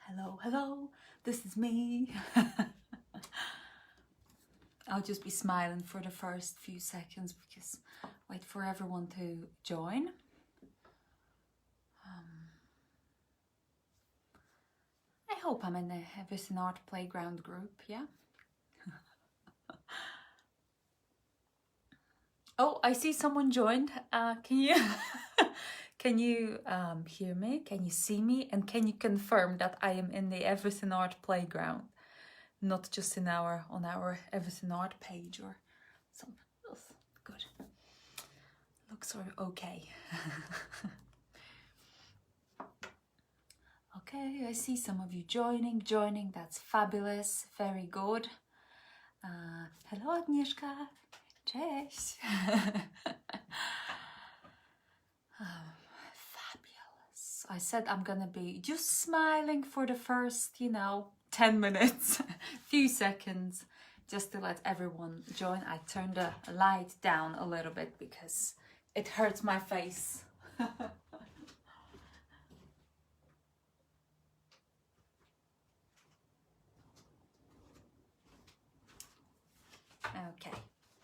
Hello, hello, this is me. I'll just be smiling for the first few seconds because wait for everyone to join. I hope I'm in the Everything Art Playground group, yeah? Oh, I see someone joined. Can you can you hear me? Can you see me? And can you confirm that I am in the Everything Art Playground, not just in our on our Everything Art page or something else? Good. Looks okay. Okay, I see some of you joining. That's fabulous. Very good. Hello, Agnieszka. Cześć. Fabulous. I said I'm gonna be just smiling for the first, 10 minutes, few seconds, just to let everyone join. I turned the light down a little bit because it hurts my face. Okay,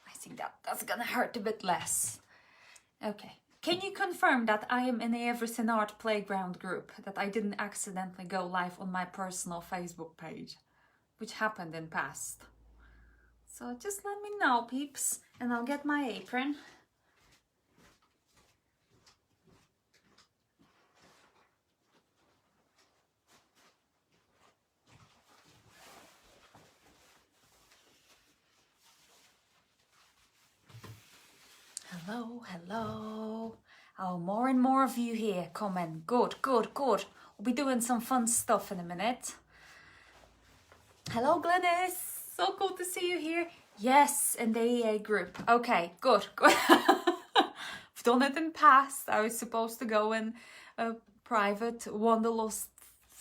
I think that's gonna hurt a bit less. Okay, can you confirm that I am in the Everything Art Playground group, that I didn't accidentally go live on my personal Facebook page, which happened in past? So just let me know, peeps, and I'll get my apron. Hello, hello. Oh, more and more of you here coming. Good. We'll be doing some fun stuff in a minute. Hello, Glenys. So good to see you here. Yes, in the EA group. Okay, good. I've done it in past. I was supposed to go in a private Wanderlust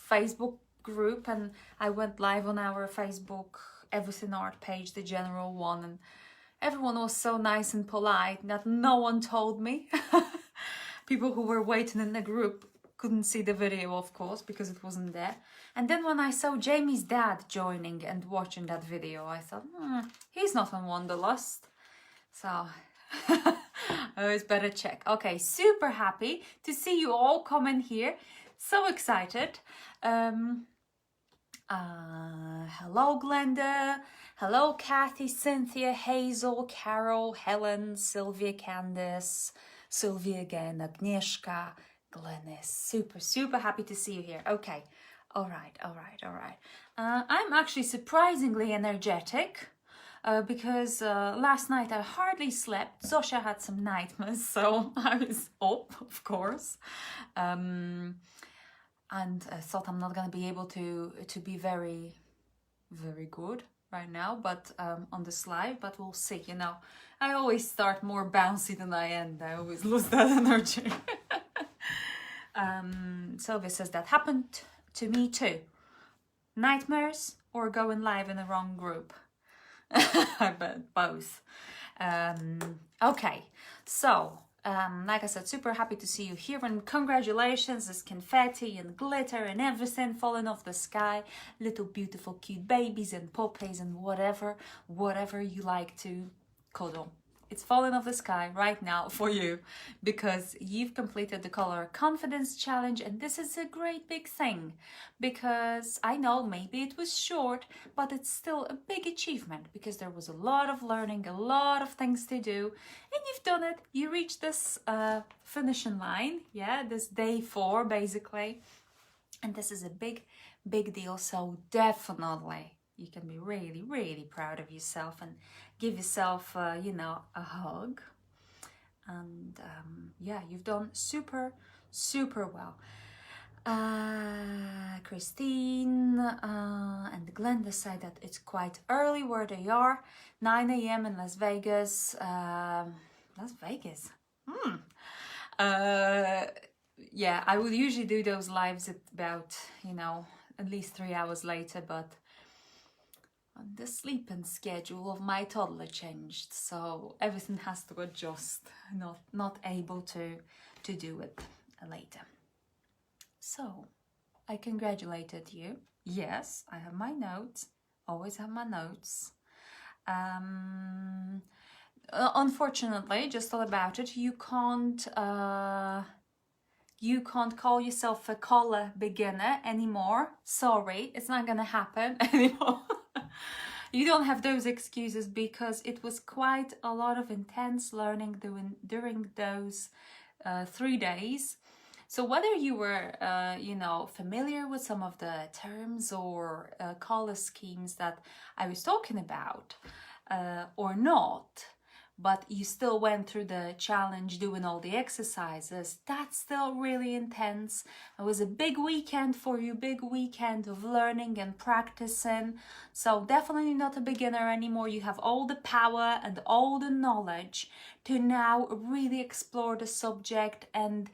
Facebook group, and I went live on our Facebook Everything Art page, the general one, and everyone was so nice and polite that no one told me. People who were waiting in the group couldn't see the video, of course, because it wasn't there. And then when I saw Jamie's dad joining and watching that video, I thought, he's not on Wanderlust. So I always better check. Okay, super happy to see you all coming here. So excited. Hello, Glenda. Hello, Kathy, Cynthia, Hazel, Carol, Helen, Sylvia, Candice, Sylvia again, Agnieszka, Glenys. Super happy to see you here. Okay, all right. I'm actually surprisingly energetic because last night I hardly slept. Zosia had some nightmares, so I was up, of course. And I thought I'm not gonna be able to be very good right now, but on this live, but we'll see. I always start more bouncy than I end. I always lose that energy. Sylvia says that happened to me too. Nightmares or going live in the wrong group? I bet both. Okay, so like I said, super happy to see you here, and congratulations. There's confetti and glitter and everything falling off the sky, little beautiful cute babies and puppies and whatever you like to cuddle. It's falling off the sky right now for you because you've completed the Color Confidence Challenge, and this is a great big thing because I know maybe it was short, but it's still a big achievement because there was a lot of learning, a lot of things to do, and you've done it. You reached this finishing line, this day 4 basically, and this is a big deal. So definitely you can be really proud of yourself and give yourself, a hug. And you've done super well. Christine and Glenda say that it's quite early where they are, 9 a.m. in Las Vegas. Las Vegas? I would usually do those lives at about, at least 3 hours later, but the sleeping schedule of my toddler changed, so everything has to adjust. Not able to do it later. So I congratulated you. Yes, I have my notes. Always have my notes. Unfortunately, just all about it, you can't call yourself a color beginner anymore. Sorry, it's not gonna happen anymore. You don't have those excuses because it was quite a lot of intense learning during those 3 days. So whether you were, familiar with some of the terms or color schemes that I was talking about or not, but you still went through the challenge doing all the exercises, that's still really intense. It was a big weekend for you, big weekend of learning and practicing. So definitely not a beginner anymore. You have all the power and all the knowledge to now really explore the subject and,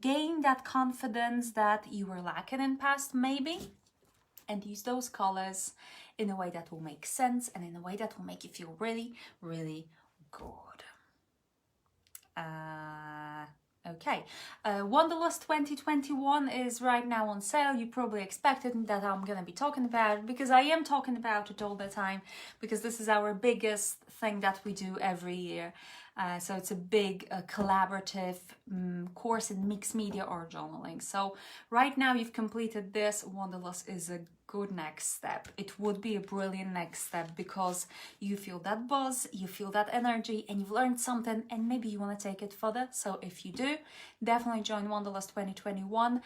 gain that confidence that you were lacking in past maybe, and use those colors in a way that will make sense and in a way that will make you feel really, really good. Okay, Wanderlust 2021 is right now on sale. You probably expected that I'm gonna be talking about it because I am talking about it all the time, because this is our biggest thing that we do every year. So it's a big collaborative course in mixed media or journaling. So right now you've completed this. Wanderlust is a good next step. It would be a brilliant next step because you feel that buzz, you feel that energy, and you've learned something, and maybe you want to take it further. So if you do, definitely join Wanderlust 2021.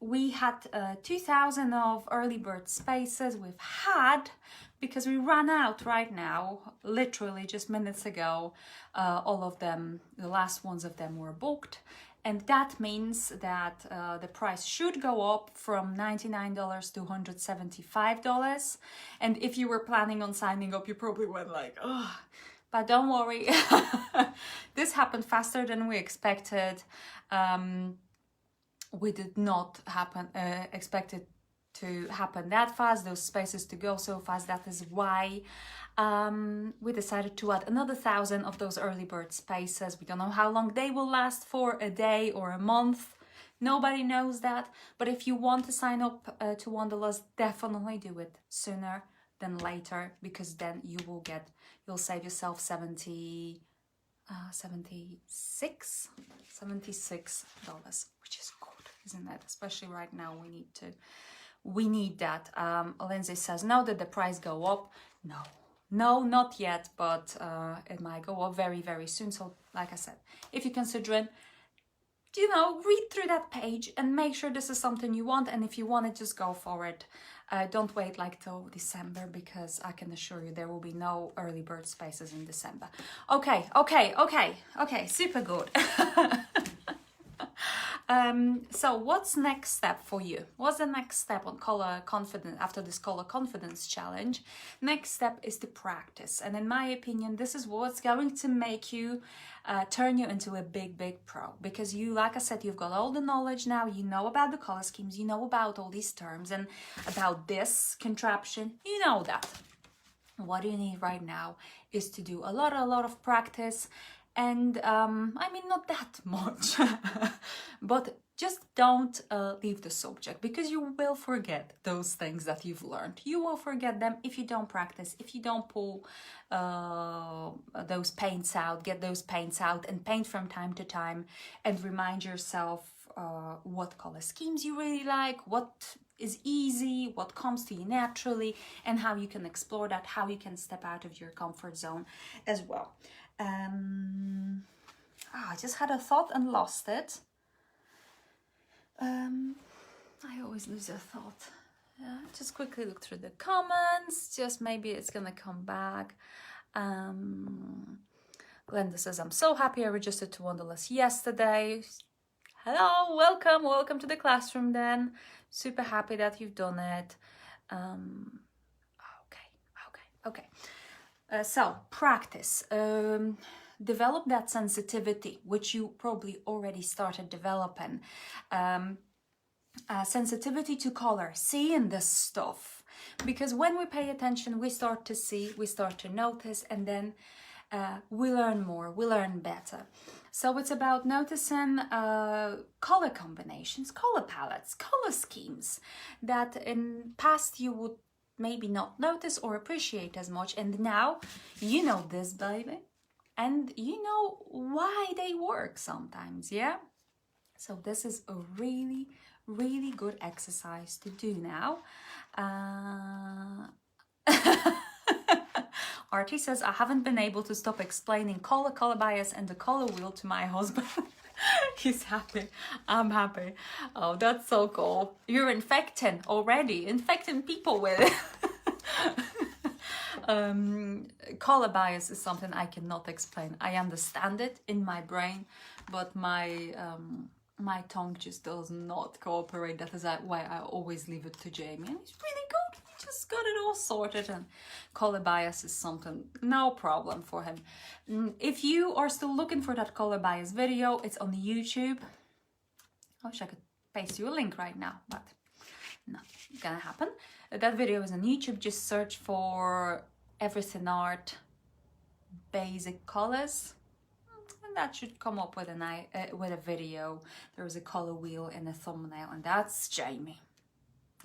We had 2,000 of early bird spaces. We've had, because we ran out right now, literally just minutes ago, all of them, the last ones of them were booked. And that means that the price should go up from $99 to $175. And if you were planning on signing up, you probably went like, oh, but don't worry. This happened faster than we expected. We did not expect it to happen that fast, those spaces to go so fast. That is why we decided to add another 1,000 of those early bird spaces. We don't know how long they will last for, a day or a month. Nobody knows that. But if you want to sign up to Wanderlust, definitely do it sooner than later, because then you'll save yourself $76, which is good, isn't it? Especially right now, we need that. Lindsay says, now that the price go up. No, not yet, but it might go up very, very soon. So like I said, if you're considering, read through that page and make sure this is something you want. And if you want it, just go for it. Don't wait till December, because I can assure you there will be no early bird spaces in December. Okay, super good. So what's next step for you? What's the next step on color confidence after this color confidence challenge? Next step is to practice. And in my opinion, this is what's going to make you turn you into a big pro, because you, like I said, you've got all the knowledge now. You know about the color schemes, you know about all these terms and about this contraption, you know that. What you need right now is to do a lot of practice. And not that much, but just don't leave the subject, because you will forget those things that you've learned. You will forget them if you don't practice, if you don't pull those paints out, get those paints out and paint from time to time, and remind yourself what color schemes you really like, what is easy, what comes to you naturally, and how you can explore that, how you can step out of your comfort zone as well. I just had a thought and lost it. I always lose a thought. Just quickly look through the comments. Just maybe it's gonna come back. Glenda says, I'm so happy I registered to Wanderlust yesterday. Hello, welcome to the classroom then. Super happy that you've done it. Okay. So practice, develop that sensitivity, which you probably already started developing. Sensitivity to color, seeing this stuff, because when we pay attention, we start to see, we start to notice, and then we learn more, we learn better. So it's about noticing color combinations, color palettes, color schemes that in past you would maybe not notice or appreciate as much, and now you know this, baby, and you know why they work sometimes, yeah? So this is a really, really good exercise to do now. Artie says, I haven't been able to stop explaining color bias and the color wheel to my husband. He's happy. I'm happy. Oh, that's so cool. You're infecting people with it. Color bias is something I cannot explain. I understand it in my brain, but my tongue just does not cooperate. That is why I always leave it to Jamie. And he's really good. He just got it all sorted. And color bias is something, no problem for him. If you are still looking for that color bias video, it's on YouTube. I wish I could paste you a link right now, but not gonna happen. That video is on YouTube. Just search for Everything Art basic colors. That should come up with a video. There's a color wheel and a thumbnail, and that's Jamie,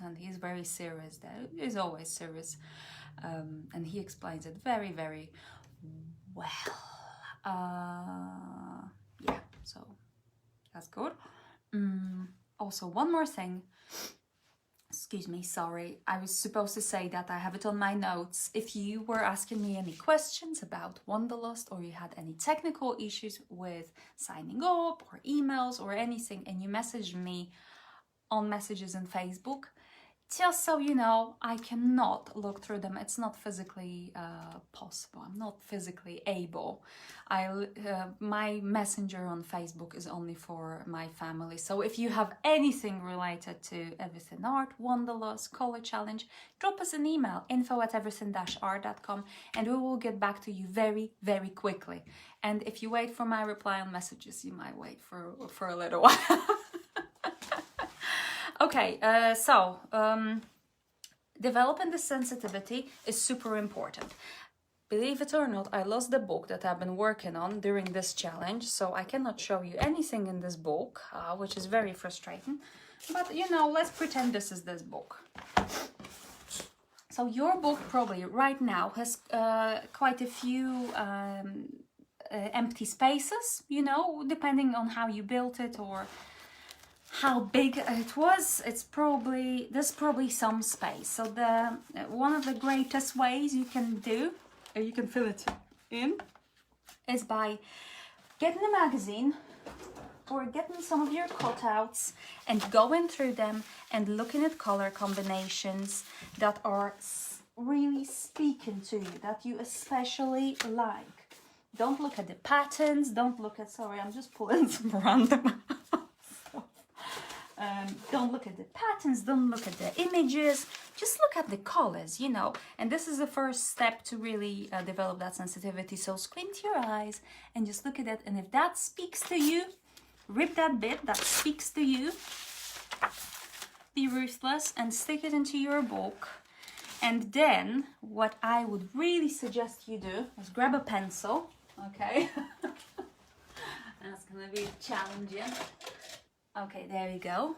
and he's very serious there. He's always serious, and he explains it very, very well. Yeah, so that's good. Also, one more thing. Excuse me, sorry. I was supposed to say that I have it on my notes. If you were asking me any questions about Wanderlust, or you had any technical issues with signing up or emails or anything, and you messaged me on messages on Facebook, just so you know, I cannot look through them. It's not physically possible. I'm not physically able. My messenger on Facebook is only for my family. So if you have anything related to Everything Art, Wanderlust, Color Challenge, drop us an email, info@everything-art.com, and we will get back to you very, very quickly. And if you wait for my reply on messages, you might wait for a little while. Okay, developing the sensitivity is super important. Believe it or not, I lost the book that I've been working on during this challenge, so I cannot show you anything in this book, which is very frustrating. But, you know, let's pretend this is this book. So your book probably right now has quite a few empty spaces, you know, depending on how you built it or how big it was. There's probably some space. So one of the greatest ways you can do, or you can fill it in, is by getting a magazine or getting some of your cutouts and going through them and looking at color combinations that are really speaking to you, that you especially like. Don't look at the patterns, don't look at, sorry, I'm just pulling some random don't look at the patterns, don't look at the images, just look at the colors, you know. And this is the first step to really develop that sensitivity. So squint your eyes and just look at it. And if that speaks to you, rip that bit that speaks to you, be ruthless and stick it into your book. And then what I would really suggest you do is grab a pencil, okay? That's gonna be challenging. Okay, there you go.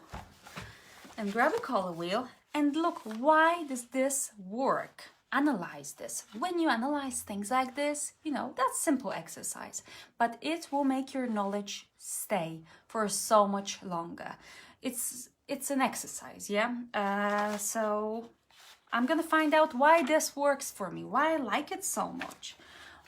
And grab a color wheel and look, why does this work? Analyze this. When you analyze things like this, you know, that's simple exercise, but it will make your knowledge stay for so much longer. It's an exercise, yeah? So I'm gonna find out why this works for me, why I like it so much.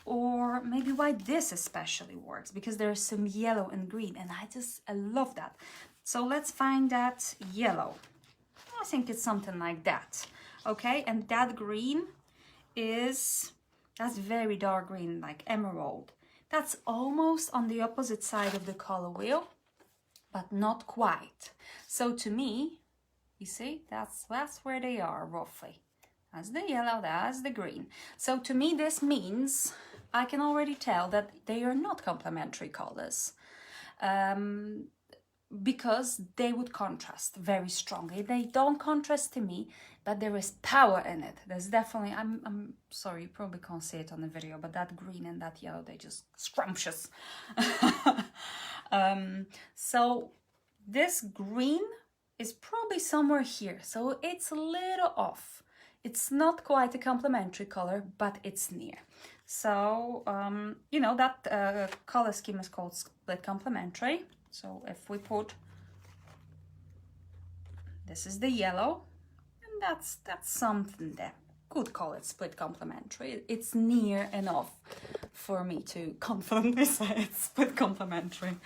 Or maybe why this especially works, because there's some yellow and green, and I love that. So let's find that yellow. I think it's something like that, okay? And that green that's very dark green, like emerald. That's almost on the opposite side of the color wheel, but not quite. So to me, you see, that's where they are roughly. That's the yellow, that's the green. So to me, this means I can already tell that they are not complementary colors. because they would contrast very strongly. They don't contrast to me, but there is power in it. There's definitely, I'm sorry, you probably can't see it on the video, but that green and that yellow, they just scrumptious. So this green is probably somewhere here, so it's a little off. It's not quite a complementary color, but it's near. So, you know, that color scheme is called split complementary. So if we put, this is the yellow, and that's something there. Could call it split complementary. It's near enough for me to confidently say it's split complementary.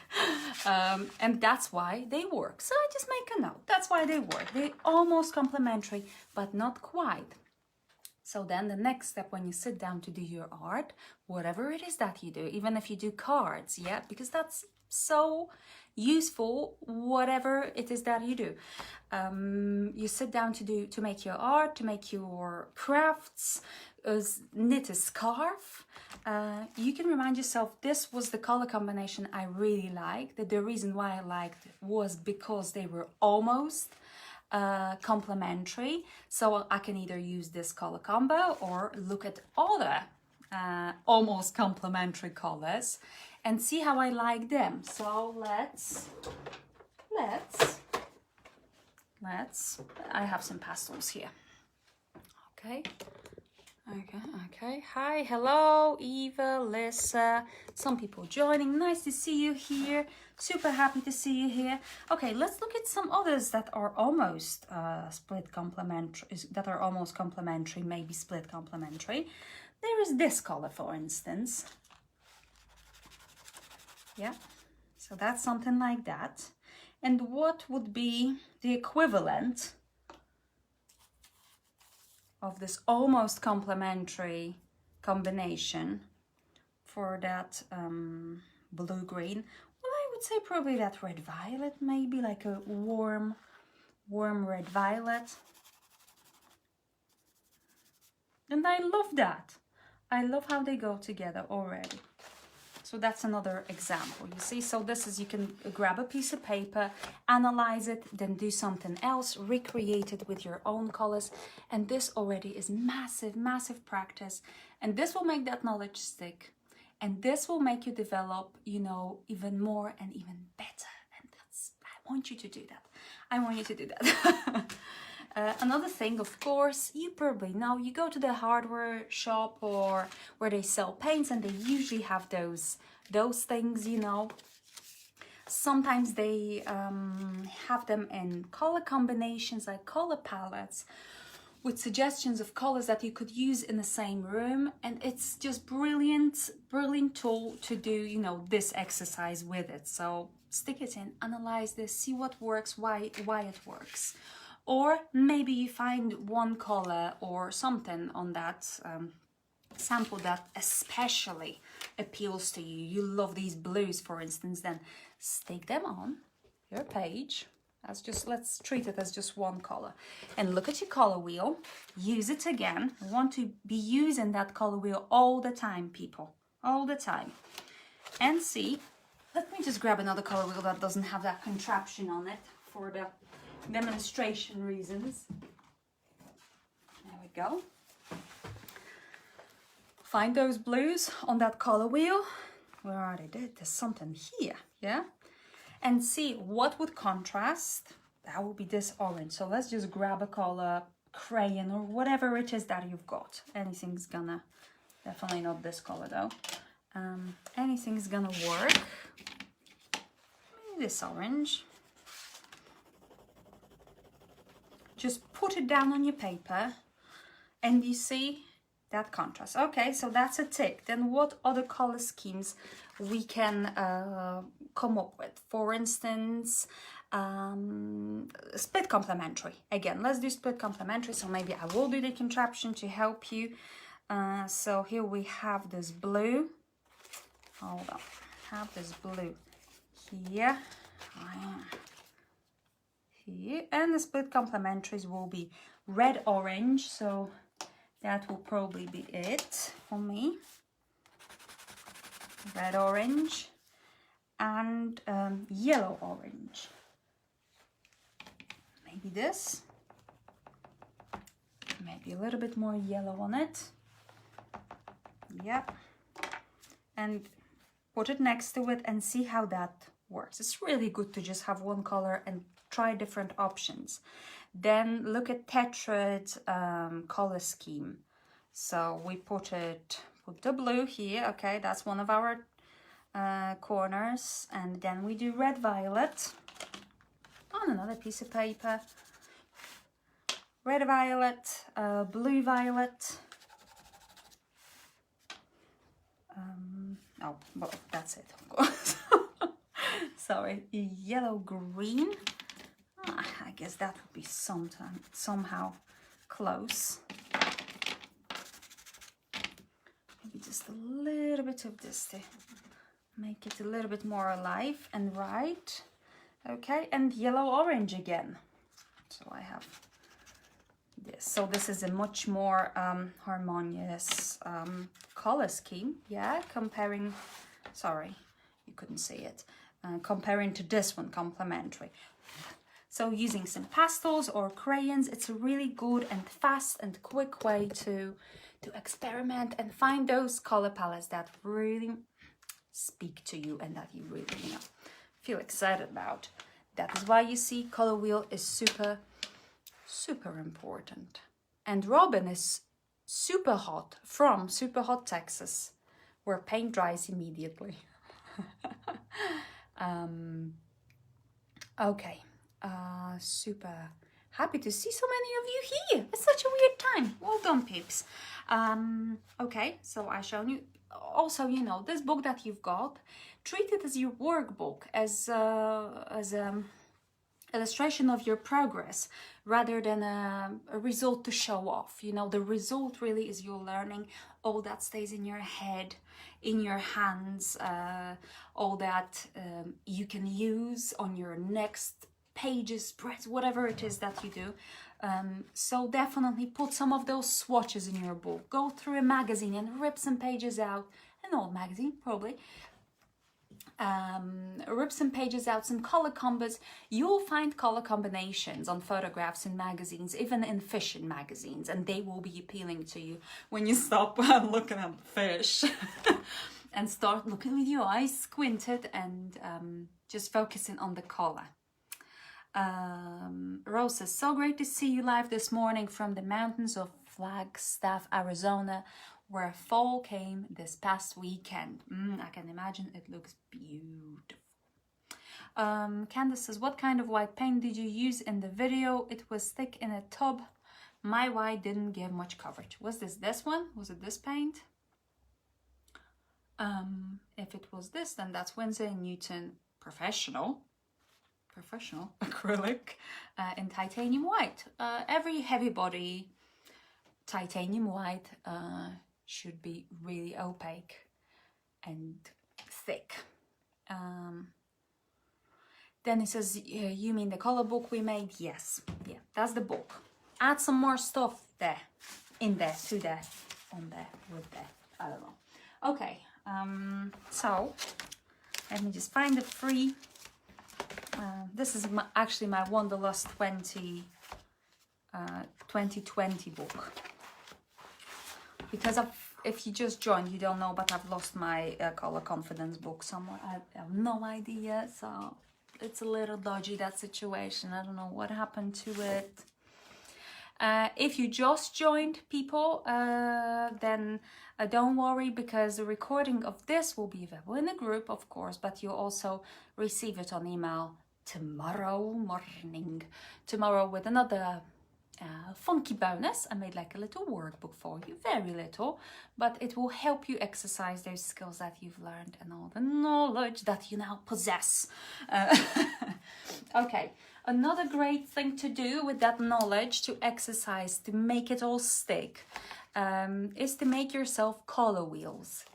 And that's why they work. So I just make a note. That's why they work. They're almost complementary, but not quite. So then the next step when you sit down to do your art, whatever it is that you do, even if you do cards, yeah, because that's so useful, whatever it is that you do. You sit down to make your art, to make your crafts, knit a scarf. You can remind yourself, this was the color combination I really liked. That the reason why I liked it was because they were almost complementary. So I can either use this color combo or look at other almost complementary colors and see how I like them. So let's I have some pastels here. Okay. Hi, hello, Eva, Lisa, some people joining. Nice to see you here. Super happy to see you here. Okay, let's look at some others that are almost split complementary, that are almost complementary, maybe split complementary. There is this color, for instance. Yeah, so that's something like that. And what would be the equivalent of this almost complementary combination for that blue-green? Well, I would say probably that red-violet, maybe like a warm red-violet. And I love that. I love how they go together already. So that's another example, you see. So this is, you can grab a piece of paper, analyze it, then do something else, recreate it with your own colors. And this already is massive practice. And this will make that knowledge stick. And this will make you develop, you know, even more and even better. And that's, I want you to do that. I want you to do that. Another thing, of course, you probably know, you go to the hardware shop or where they sell paints, and they usually have those things, you know. Sometimes they have them in color combinations, like color palettes, with suggestions of colors that you could use in the same room. And it's just brilliant tool to do, you know, this exercise with it. So stick it in, analyze this, see what works, why it works. Or maybe you find one color or something on that sample that especially appeals to you. You love these blues, for instance, then stick them on your page. Let's treat it as just one color. And look at your color wheel. Use it again. We want to be using that color wheel all the time, people. All the time. And see, let me just grab another color wheel that doesn't have that contraption on it for the demonstration reasons. There we go. Find those blues on that color wheel. Where are they? There's something here, yeah? And see what would contrast. That would be this orange. So let's just grab a color, crayon, or whatever it is that you've got. Anything's gonna, definitely not this color though. Anything's gonna work. Maybe this orange. Just put it down on your paper and you see that contrast. Okay, so that's a tick. Then what other color schemes we can come up with? For instance, split complementary. Again, let's do split complementary. So maybe I will do the contraption to help you. So here we have this blue. Hold on. Have this blue here. Here, and the split complementaries will be red orange, so that will probably be it for me. Red orange, and yellow orange. Maybe this. Maybe a little bit more yellow on it. Yep. And put it next to it and see how that works. It's really good to just have one color and try different options. Then look at Tetrad's color scheme. So we put the blue here. Okay, that's one of our corners, and then we do red violet on another piece of paper. Red violet, blue violet. Oh, well, that's it, of course. Sorry, yellow green. I guess that would be somehow close. Maybe just a little bit of this to make it a little bit more alive and right. Okay, and yellow orange again. So I have this. So this is a much more harmonious color scheme. Yeah, comparing, sorry, you couldn't see it. Comparing to this one, complementary. So using some pastels or crayons, it's a really good and fast and quick way to experiment and find those color palettes that really speak to you and that you really, feel excited about. That is why you see color wheel is super, super important. And Robin is super hot from super hot Texas, where paint dries immediately. Okay, super happy to see so many of you here. It's such a weird time. Well done, peeps. Okay, so I shown you. Also, this book that you've got, treat it as your workbook, as illustration of your progress, rather than a result to show off. The result really is your learning. All that stays in your head, in your hands, all that you can use on your next pages, spreads, whatever it is that you do. So definitely put some of those swatches in your book. Go through a magazine and rip some pages out, an old magazine probably. Rip some pages out, some color combos. You'll find color combinations on photographs in magazines, even in fish in magazines, and they will be appealing to you when you stop looking at the fish and start looking with your eyes squinted and just focusing on the color. Rose says, so great to see you live this morning from the mountains of Flagstaff, Arizona, where fall came this past weekend. I can imagine it looks beautiful. Candace says, what kind of white paint did you use in the video? It was thick in a tub. My white didn't give much coverage. Was this one? Was it this paint? If it was this, then that's Winsor & Newton professional acrylic in titanium white. Every heavy body titanium white should be really opaque and thick. Then it says, you mean the color book we made? Yes, yeah, that's the book. Add some more stuff there, in there, to there, on there, with there, I don't know. Okay, so let me just find the free. This is actually my Wanderlust 2020 book. Because if you just joined, you don't know, but I've lost my color confidence book somewhere. I have no idea, so it's a little dodgy, that situation. I don't know what happened to it. If you just joined, people, then don't worry, because the recording of this will be available in the group, of course, but you'll also receive it on email tomorrow morning. Tomorrow with another funky bonus. I made like a little workbook for you, very little, but it will help you exercise those skills that you've learned and all the knowledge that you now possess. Okay, another great thing to do with that knowledge, to exercise, to make it all stick, is to make yourself color wheels.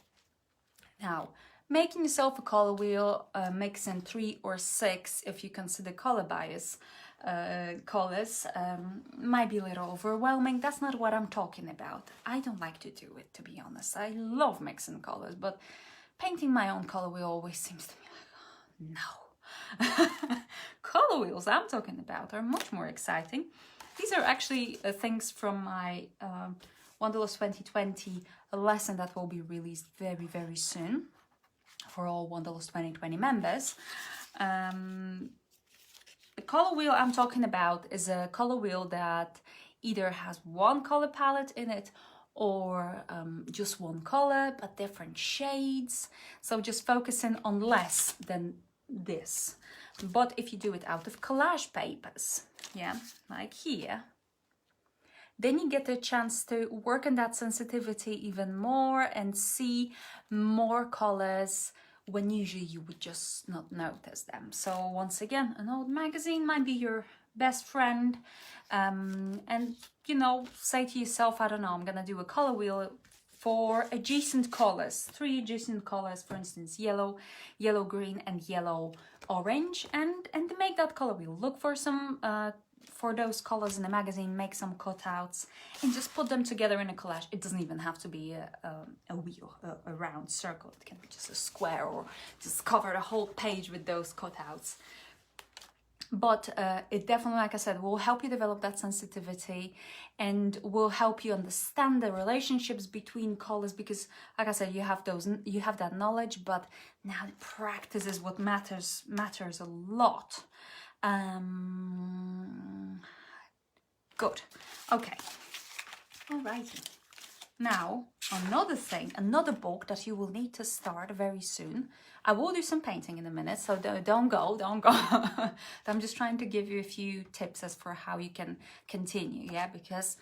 Now, making yourself a color wheel, mixing 3 or 6, if you consider color bias, colors, might be a little overwhelming. That's not what I'm talking about. I don't like to do it, to be honest. I love mixing colors, but painting my own color wheel always seems to me like, No. Color wheels I'm talking about are much more exciting. These are actually things from my Wanderlust 2020 lesson that will be released very, very soon for all Wanderlust 2020 members. The color wheel I'm talking about is a color wheel that either has one color palette in it or just one color but different shades, so just focusing on less than this. But if you do it out of collage papers, yeah, like here, then you get a chance to work on that sensitivity even more and see more colors when usually you would just not notice them. So once again, an old magazine might be your best friend, and you know, say to yourself, I don't know, I'm gonna do a color wheel for adjacent colors, 3 adjacent colors, for instance, yellow, yellow green, and yellow orange, and to make that color wheel, look for some for those colors in the magazine, make some cutouts and just put them together in a collage. It doesn't even have to be a wheel, a round circle. It can be just a square, or just cover the whole page with those cutouts. But it definitely, like I said, will help you develop that sensitivity and will help you understand the relationships between colors, because like I said, you have that knowledge, but now the practice is what matters a lot. Good. Okay. Alrighty. Now, another book that you will need to start very soon. I will do some painting in a minute, so don't go. I'm just trying to give you a few tips as for how you can continue, yeah? Because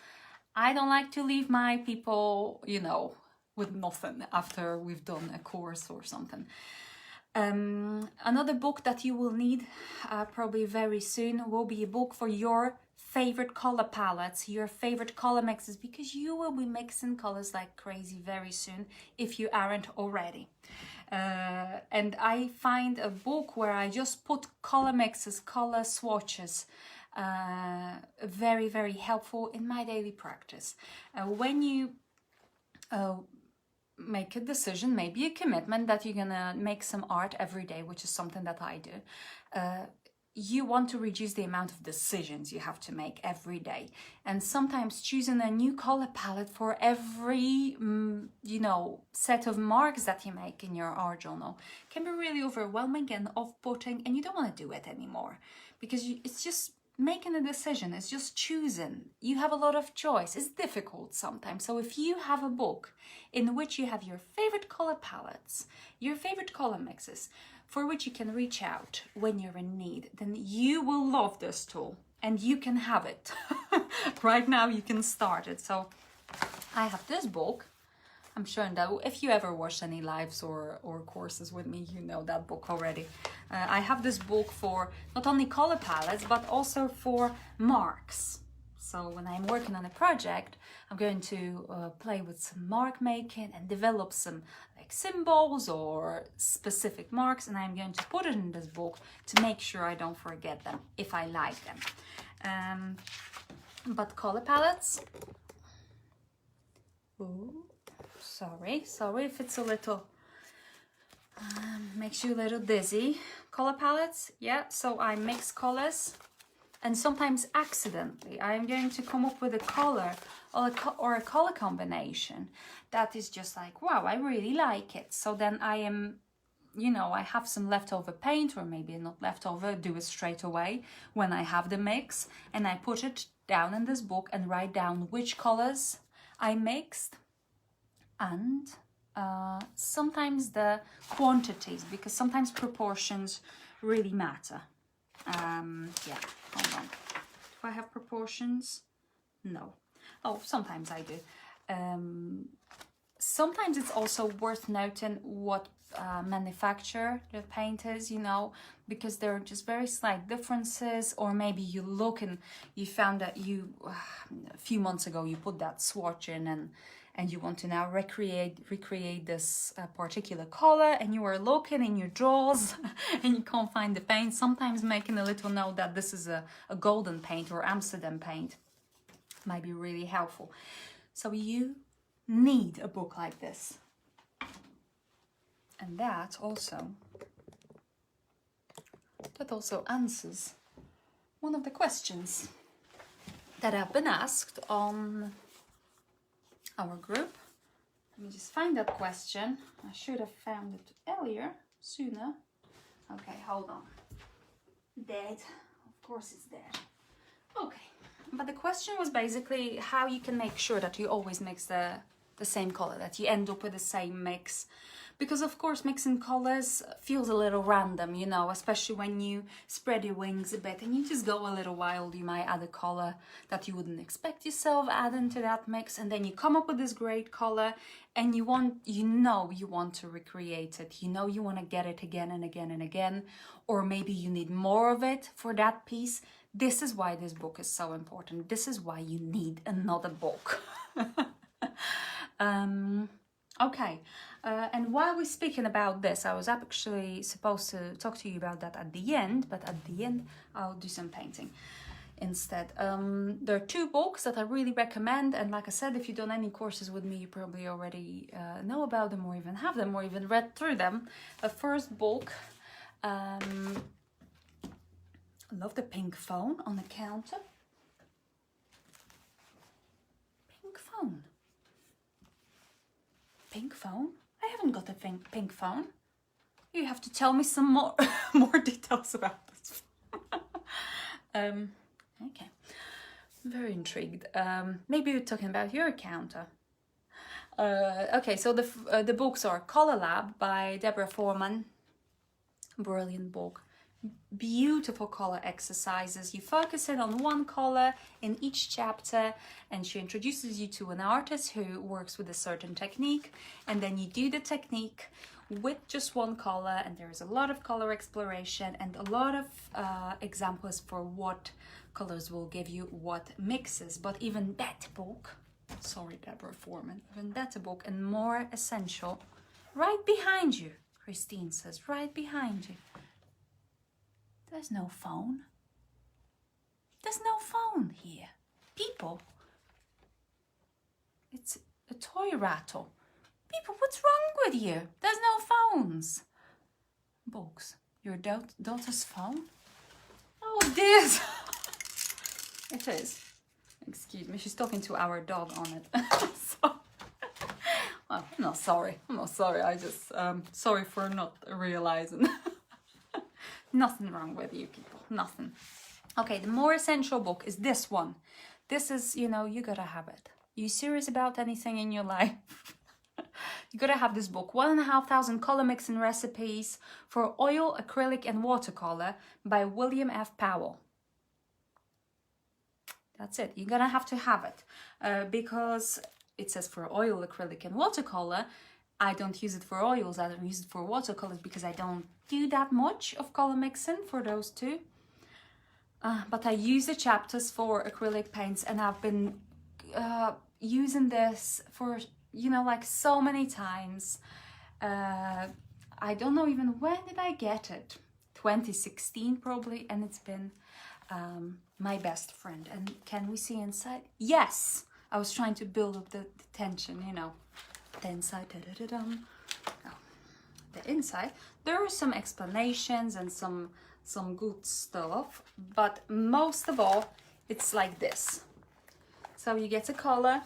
I don't like to leave my people, you know, with nothing after we've done a course or something. Another book that you will need probably very soon will be a book for your favorite color palettes, your favorite color mixes, because you will be mixing colors like crazy very soon if you aren't already. And I find a book where I just put color mixes, color swatches, very, very helpful in my daily practice. When you make a decision, maybe a commitment that you're gonna make some art every day, which is something that I do, you want to reduce the amount of decisions you have to make every day. And sometimes choosing a new color palette for every, you know, set of marks that you make in your art journal can be really overwhelming and off-putting, and you don't want to do it anymore because it's just making a decision, it's just choosing. You have a lot of choice. It's difficult sometimes. So if you have a book in which you have your favorite color palettes, your favorite color mixes, for which you can reach out when you're in need, then you will love this tool and you can have it. Right now you can start it. So I have this book. I'm showing that if you ever watched any lives or courses with me, you know that book already. I have this book for not only color palettes, but also for marks. So when I'm working on a project, I'm going to play with some mark making and develop some like symbols or specific marks, and I'm going to put it in this book to make sure I don't forget them if I like them. But color palettes, ooh, sorry if it's a little makes you a little dizzy. Color palettes, yeah, so I mix colors. And sometimes accidentally, I am going to come up with a color or a color combination that is just like, wow, I really like it. So then I am, you know, I have some leftover paint, or maybe not leftover, do it straight away when I have the mix. And I put it down in this book and write down which colors I mixed. And sometimes the quantities, because sometimes proportions really matter. Yeah, hold on. Do I have proportions? No. Oh, sometimes I do. Sometimes it's also worth noting what manufacturer the paint is, you know, because there are just very slight differences. Or maybe you look and you found that a few months ago you put that swatch in and you want to now recreate this particular color, and you are looking in your drawers and you can't find the paint. Sometimes making a little note that this is a golden paint or Amsterdam paint might be really helpful. So you need a book like this. And that also that also answers one of the questions that have been asked on our group. Let me just find that question. I should have found it sooner. Okay, hold on. Dead. Of course it's dead. Okay, but the question was basically how you can make sure that you always mix the same color, that you end up with the same mix. Because of course mixing colors feels a little random, you know, especially when you spread your wings a bit and you just go a little wild. You might add a color that you wouldn't expect yourself adding to that mix, and then you come up with this great color and you want to recreate it. You know you want to get it again and again and again, or maybe you need more of it for that piece. This is why this book is so important. This is why you need another book. Okay, and while we're speaking about this, I was actually supposed to talk to you about that at the end, but at the end I'll do some painting instead. There are two books that I really recommend, and like I said, if you've done any courses with me, you probably already know about them or even have them or even read through them. The first book, I love the pink phone on the counter. Pink phone. Pink phone? I haven't got a pink phone. You have to tell me some more more details about this. Okay, I'm very intrigued. Maybe you're talking about your counter. Okay, so the books are Color Lab by Deborah Foreman. Brilliant book. Beautiful color exercises. You focus in on one color in each chapter, and she introduces you to an artist who works with a certain technique, and then you do the technique with just one color, and there's a lot of color exploration and a lot of examples for what colors will give you what mixes. But even that book, sorry Deborah Foreman, even that book and more essential, right behind you, Christine says, right behind you. There's no phone. There's no phone here. People. It's a toy rattle. People, what's wrong with you? There's no phones. Books. Your daughter's phone? Oh, it is. It is. Excuse me, she's talking to our dog on it. So, well, I'm not sorry. I just, sorry for not realizing. Nothing wrong with you people, nothing. Okay, the more essential book is this one. This is, you know, you gotta have it. You serious about anything in your life? You gotta have this book. 1,500 color mixing recipes for oil, acrylic and watercolor by William F. Powell. That's it. You're gonna have to have it because it says for oil, acrylic and watercolor. I don't use it for oils, I don't use it for watercolors because I don't do that much of color mixing for those two. But I use the chapters for acrylic paints, and I've been using this for, you know, like so many times. I don't know even when did I get it. 2016 probably, and it's been my best friend. And can we see inside? Yes! I was trying to build up the tension, you know. The inside, the inside, there are some explanations and some good stuff, but most of all, it's like this. So you get a color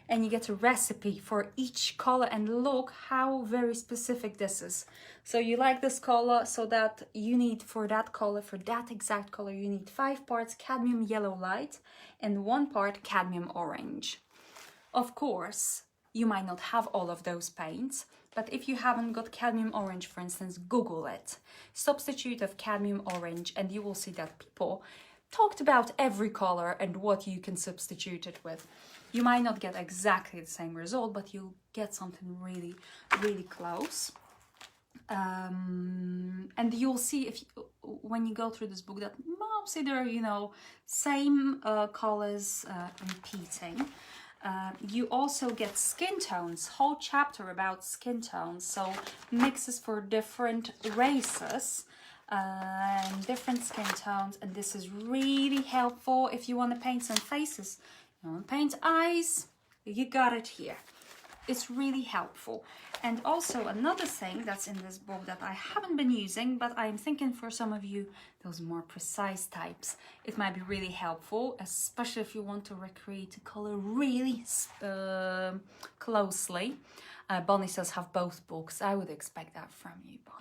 and you get a recipe for each color, and look how very specific this is. So you like this color, so that you need for that color, for that exact color, you need 5 parts cadmium yellow light and 1 part cadmium orange. Of course, you might not have all of those paints, but if you haven't got cadmium orange, for instance, Google it. Substitute of cadmium orange, and you will see that people talked about every color and what you can substitute it with. You might not get exactly the same result, but you'll get something really, really close. And you'll see when you go through this book that mostly there are, you know, same colors repeating. You also get skin tones, whole chapter about skin tones, so mixes for different races and different skin tones, and this is really helpful if you want to paint some faces. You want to paint eyes, you got it here. it's really helpful. And also another thing that's in this book that I haven't been using, but I'm thinking for some of you, those more precise types, it might be really helpful, especially if you want to recreate a color really closely. Bonnie says have both books. I would expect that from you, Bonnie.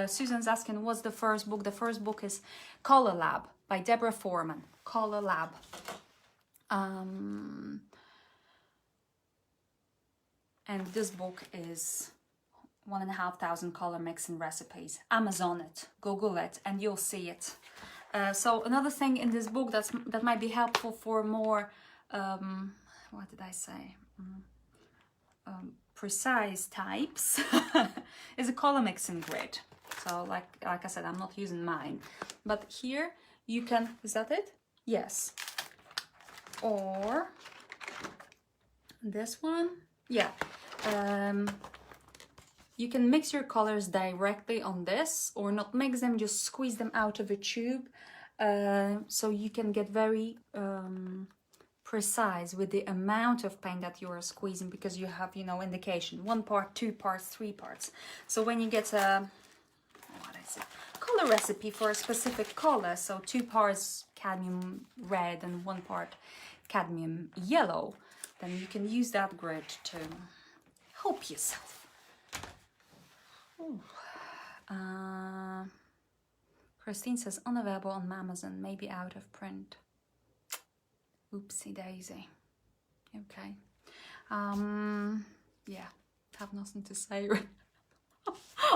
Susan's asking, what's the first book? The first book is Color Lab by Deborah Foreman. Color Lab. And this book is 1,500 color mixing recipes. Amazon it, Google it, and you'll see it. So another thing in this book that might be helpful for more, what did I say? Precise types is a color mixing grid. So like I said, I'm not using mine, but here you can, is that it? Yes. Or this one, yeah. You can mix your colors directly on this, or not mix them, just squeeze them out of a tube, so you can get very precise with the amount of paint that you are squeezing, because you have, you know, indication 1 part, 2 parts, 3 parts. So when you get a color recipe for a specific color, so 2 parts cadmium red and 1 part cadmium yellow, then you can use that grid to help yourself. Christine says unavailable on Amazon, maybe out of print. Oopsie daisy. Okay. Yeah, have nothing to say.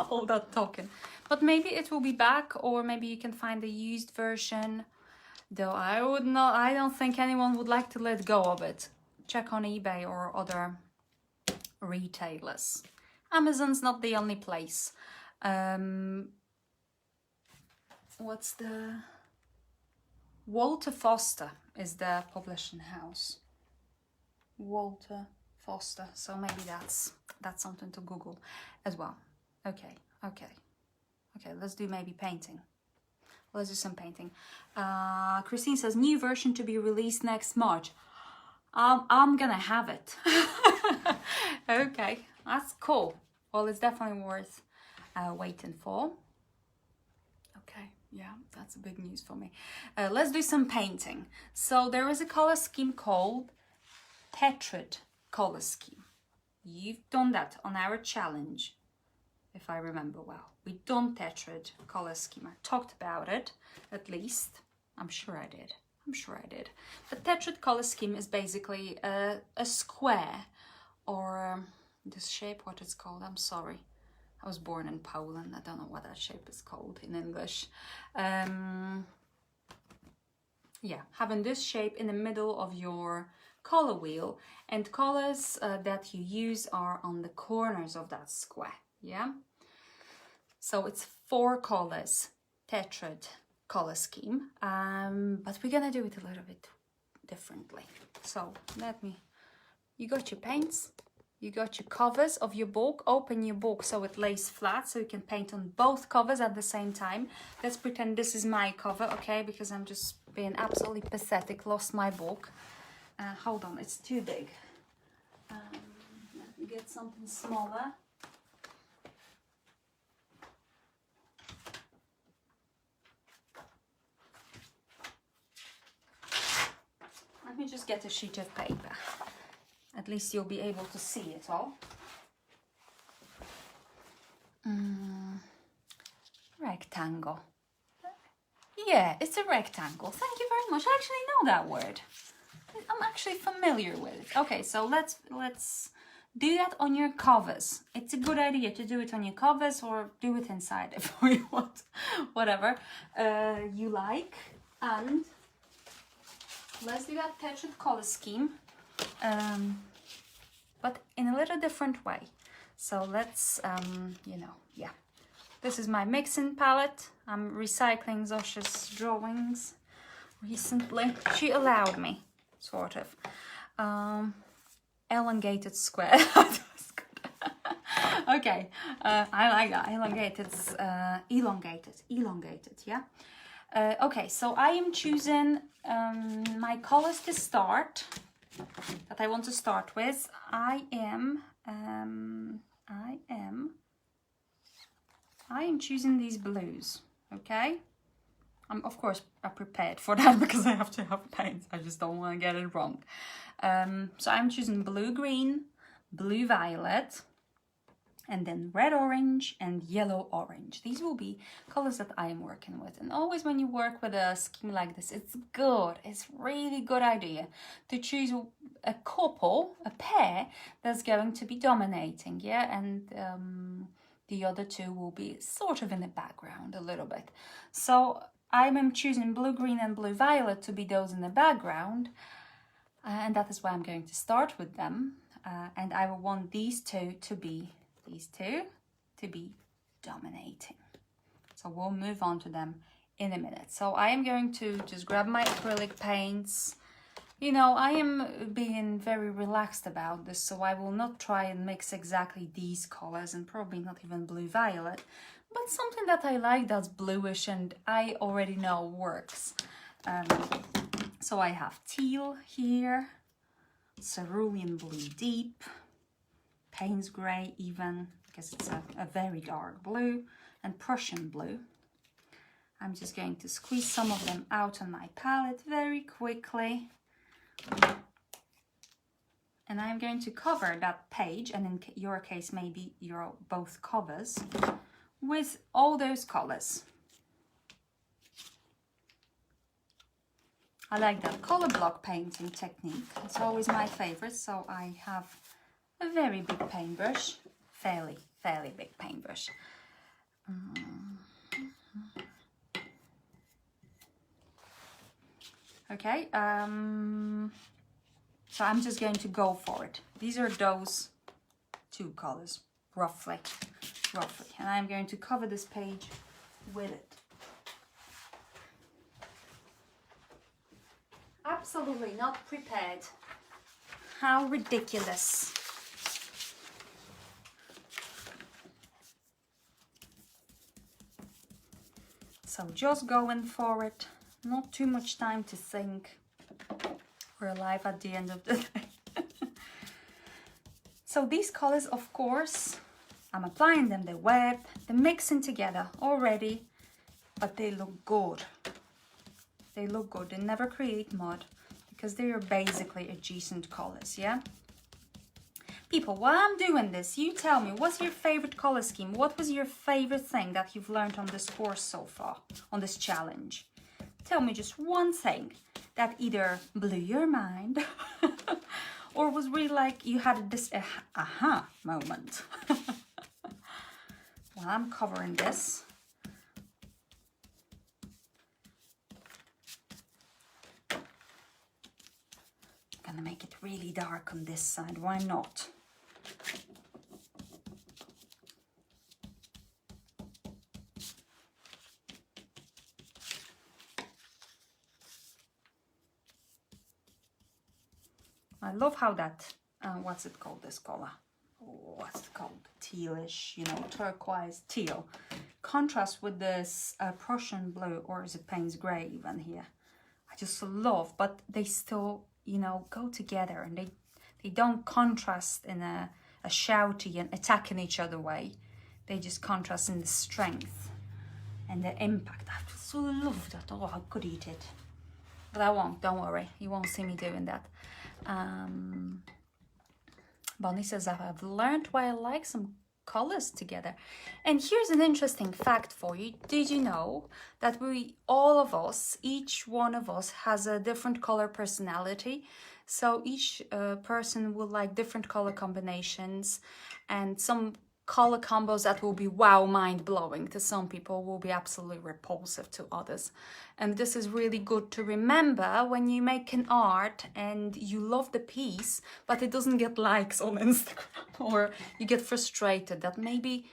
All that talking. But maybe it will be back, or maybe you can find the used version. Though I don't think anyone would like to let go of it. Check on eBay or other retailers. Amazon's not the only place. What's the... Walter Foster is the publishing house. Walter Foster. So maybe that's something to Google as well. Okay. Let's do maybe painting. Let's do some painting. Christine says new version to be released next March. I'm gonna have it. Okay, that's cool. Well, it's definitely worth waiting for. Okay, yeah, that's a big news for me. Let's do some painting. So there is a color scheme called Tetrad color scheme. You've done that on our challenge, if I remember well. We done Tetrad color scheme. I talked about it, at least. I'm sure I did. The Tetrad color scheme is basically a square, or this shape, what it's called, I'm sorry. I was born in Poland, I don't know what that shape is called in English. Yeah, having this shape in the middle of your color wheel, and colors that you use are on the corners of that square, yeah? So it's 4 colors, Tetrad color scheme, but we're gonna do it a little bit differently. So you got your paints, you got your covers of your book. Open your book so it lays flat, so you can paint on both covers at the same time. Let's pretend this is my cover, okay, because I'm just being absolutely pathetic, lost my book. Hold on, it's too big. Let me get something smaller. Let me just get a sheet of paper. At least you'll be able to see it all. Rectangle. Yeah, it's a rectangle. Thank you very much. I actually know that word. I'm actually familiar with it. Okay, so let's do that on your covers. It's a good idea to do it on your covers, or do it inside if you want. Whatever you like. And let's do that Tetrad color scheme, but in a little different way. So let's, yeah. This is my mixing palette. I'm recycling Zosia's drawings recently. She allowed me, sort of. Elongated square. Okay, I like that. Elongated, yeah. Okay, so I am choosing my colors to start. that I want to start with, I am choosing these blues, okay? I'm of course prepared for that because I have to have paints. I just don't want to get it wrong. So I'm choosing blue-green, blue-violet, and then red-orange and yellow-orange. These will be colors that I am working with. And always when you work with a scheme like this, it's good. It's really good idea to choose a couple, a pair that's going to be dominating, yeah? And the other two will be sort of in the background a little bit. So I'm choosing blue-green and blue-violet to be those in the background. And that is why I'm going to start with them. And I will want these two to be dominating. So we'll move on to them in a minute. So I am going to just grab my acrylic paints. You know, I am being very relaxed about this, so I will not try and mix exactly these colors, and probably not even blue-violet, but something that I like that's bluish and I already know works. So I have teal here, cerulean blue deep, Payne's grey even, because it's a very dark blue, and Prussian blue. I'm just going to squeeze some of them out on my palette very quickly. And I'm going to cover that page, and in your case maybe your both covers, with all those colors. I like that color block painting technique. It's always my favorite, so I have a very big paintbrush, fairly big paintbrush. Okay, so I'm just going to go for it. These are those two colors, roughly, and I'm going to cover this page with it. Absolutely not prepared. How ridiculous. So just going for it, not too much time to think. We're alive at the end of the day. So these colors, of course, I'm applying them, they're wet, they're mixing together already, but they look good. They look good, they never create mud because they are basically adjacent colors, yeah? People, while I'm doing this, you tell me, what's your favorite color scheme? What was your favorite thing that you've learned on this course so far, on this challenge? Tell me just one thing that either blew your mind or was really like you had this aha moment. While I'm covering this, I'm gonna make it really dark on this side, why not? I love how that, what's it called, this color? What's it called? Tealish, you know, turquoise teal. Contrast with this Prussian blue, or is it Payne's grey even here? I just love, but they still, you know, go together, and they don't contrast in a shouty and attacking each other way. They just contrast in the strength and the impact. I just love that. Oh, I could eat it. But I won't, don't worry. You won't see me doing that. Bonnie says, I've learned why I like some colors together. And here's an interesting fact for you. Did you know that all of us, each one of us has a different color personality? So each person will like different color combinations, and some color combos that will be wow, mind-blowing to some people will be absolutely repulsive to others. And this is really good to remember when you make an art and you love the piece, but it doesn't get likes on Instagram, or you get frustrated that maybe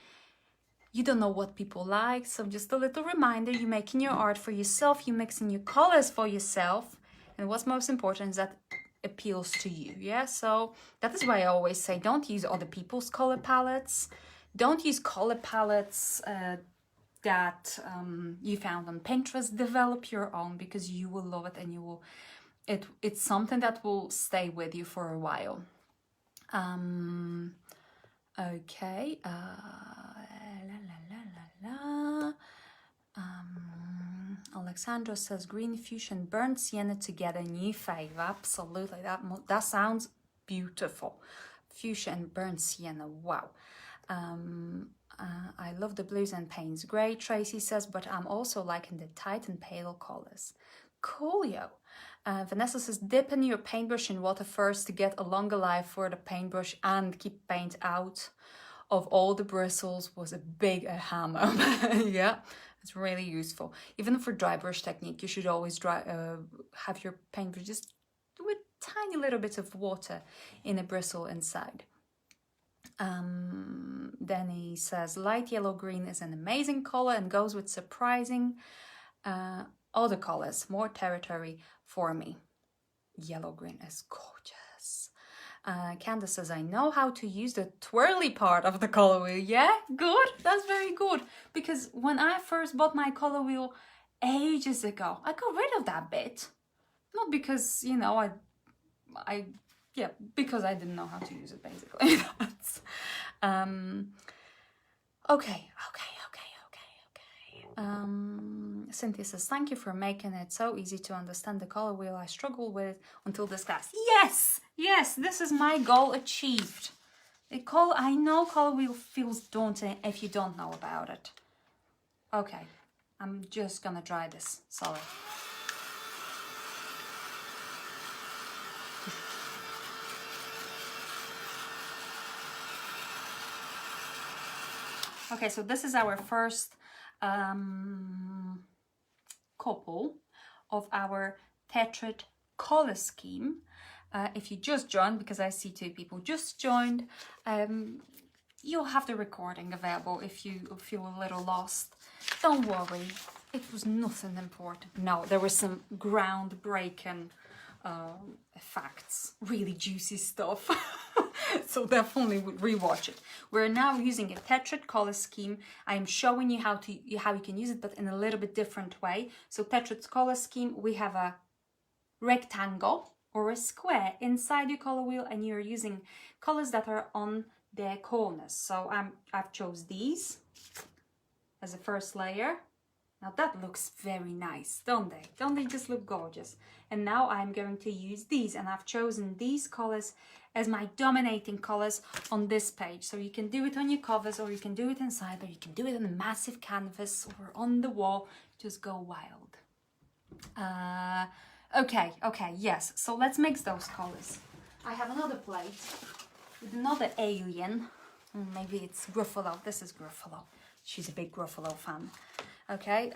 you don't know what people like. So just a little reminder, you're making your art for yourself, you're mixing your colors for yourself, and what's most important is that appeals to you, yeah? So that is why I always say, don't use other people's color palettes. Don't use color palettes that you found on Pinterest. Develop your own, because you will love it and you will it's something that will stay with you for a while. Okay. Alexandra says green fuchsia, burnt sienna together, new fave. Absolutely, that sounds beautiful. Fuchsia and burnt sienna. Wow. I love the blues and paints gray, Tracy says, but I'm also liking the tight and pale colors. Coolio. Vanessa says, dip in your paintbrush in water first to get a longer life for the paintbrush and keep paint out of all the bristles was a big aha moment. Yeah, it's really useful. Even for dry brush technique, you should always have your paintbrush just with tiny little bits of water in a bristle inside. Danny says, light yellow green is an amazing color and goes with surprising other colors, more territory for me. Yellow green is gorgeous. Candace says, I know how to use the twirly part of the color wheel. Yeah, good. That's very good. Because when I first bought my color wheel ages ago, I got rid of that bit. Not because, you know, because I didn't know how to use it, basically. That's, okay. Cynthia says, thank you for making it so easy to understand the color wheel. I struggled with it until this class. Yes, this is my goal achieved. I know color wheel feels daunting if you don't know about it. Okay, I'm just gonna try this. Sorry. Okay, so this is our first couple of our Tetrad color scheme. If you just joined, because I see 2 people just joined, you'll have the recording available if you feel a little lost. Don't worry, it was nothing important. No, there were some groundbreaking facts, really juicy stuff. So definitely rewatch it. We're now using a Tetrad color scheme. I'm showing you how you can use it, but in a little bit different way. So Tetrad's color scheme, we have a rectangle or a square inside your color wheel, and you're using colors that are on their corners. So I've chose these as a first layer. Now that looks very nice, don't they? Don't they just look gorgeous? And now I'm going to use these, and I've chosen these colors as my dominating colors on this page. So you can do it on your covers, or you can do it inside, or you can do it on a massive canvas or on the wall. Just go wild. Okay, yes. So let's mix those colors. I have another plate with another alien. Maybe it's Gruffalo. This is Gruffalo. She's a big Gruffalo fan. Okay,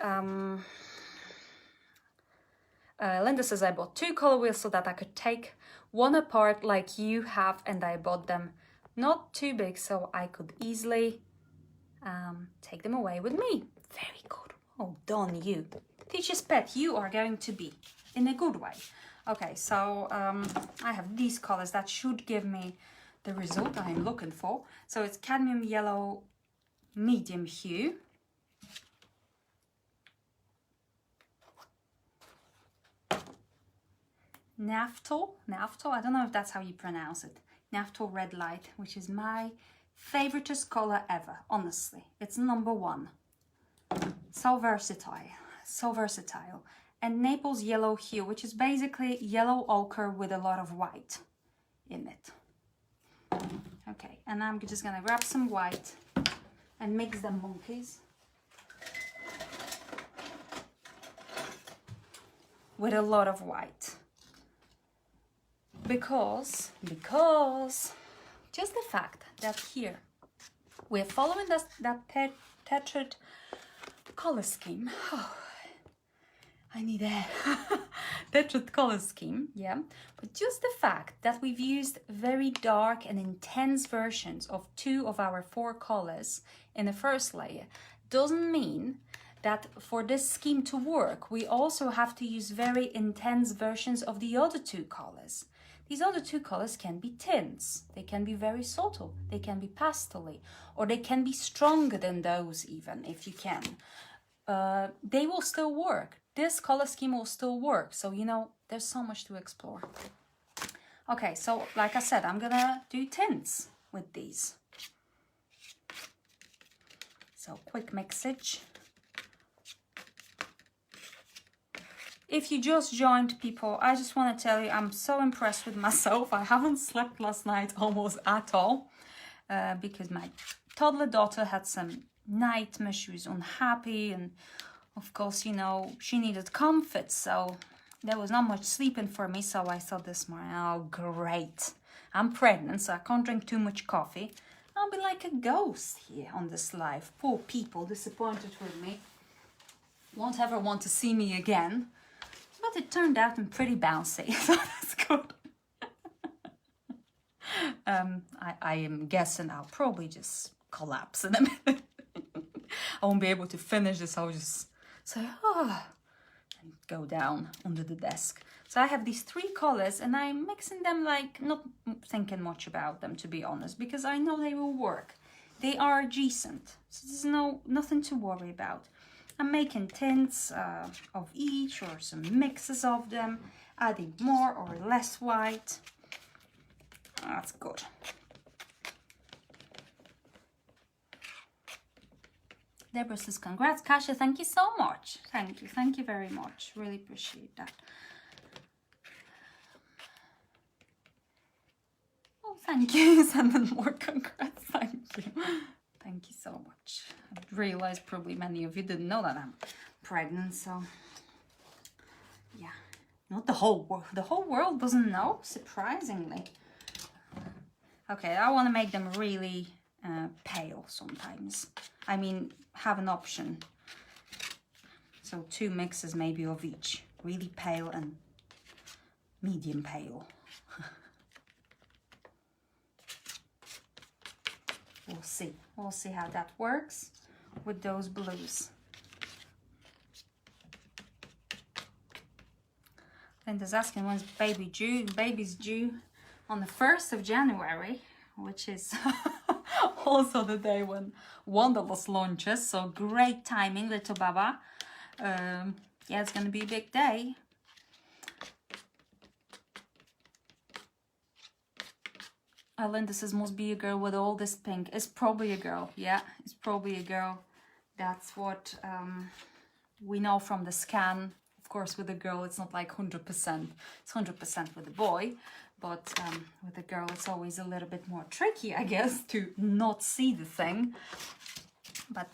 Linda says, I bought 2 color wheels so that I could take one apart like you have, and I bought them not too big so I could easily take them away with me. Very good. Oh, done you. Teacher's pet, you are going to be in a good way. Okay, so I have these colors that should give me the result I'm looking for. So it's cadmium yellow medium hue. Naphthol, I don't know if that's how you pronounce it. Naphthol red light, which is my favoriteest color ever, honestly. It's number 1. So versatile. And Naples yellow hue, which is basically yellow ochre with a lot of white in it. Okay, and I'm just gonna grab some white and mix them monkeys with a lot of white. Because just the fact that here we're following that Tetrad color scheme. Oh, I need air. Tetrad color scheme, yeah. But just the fact that we've used very dark and intense versions of 2 of our 4 colors in the first layer doesn't mean that for this scheme to work, we also have to use very intense versions of the other 2 colors. These other 2 colors can be tints, they can be very subtle, they can be pastel-y, or they can be stronger than those even, if you can. they will still work. This color scheme will still work. So, you know, there's so much to explore. Okay, so like I said, I'm gonna do tints with these. So quick mixage. If you just joined, people, I just want to tell you I'm so impressed with myself. I haven't slept last night almost at all because my toddler daughter had some nightmare. She was unhappy, and of course, you know, she needed comfort, so there was not much sleeping for me. So I thought this morning, oh great, I'm pregnant, so I can't drink too much coffee. I'll be like a ghost here on this life. Poor people, disappointed with me, won't ever want to see me again. But it turned out I'm pretty bouncy, so that's good. I am guessing I'll probably just collapse in a minute. I won't be able to finish this. I'll just say, oh, and go down under the desk. So I have these 3 colors, and I'm mixing them, like not thinking much about them, to be honest, because I know they will work. They are adjacent, so there's nothing to worry about. I'm making tints of each, or some mixes of them, adding more or less white. That's good. Deborah says, congrats, Kasia, thank you so much. Thank you very much. Really appreciate that. Oh, thank you. Sending more congrats, thank you. Thank you so much. I realized probably many of you didn't know that I'm pregnant, so yeah. Not the whole world. The whole world doesn't know, surprisingly. Okay, I want to make them really pale sometimes. I mean, have an option. So 2 mixes maybe of each. Really pale and medium pale. We'll see. We'll see how that works with those blues. Linda's asking when's baby due. Baby's due on the 1st of January, which is also the day when Wanderlust launches. So great timing, little Baba. Yeah, it's going to be a big day. Linda says, must be a girl with all this pink. It's probably a girl. Yeah, it's probably a girl. That's what we know from the scan. Of course, with a girl, it's not like 100%. It's 100% with a boy. But with a girl, it's always a little bit more tricky, I guess, to not see the thing. But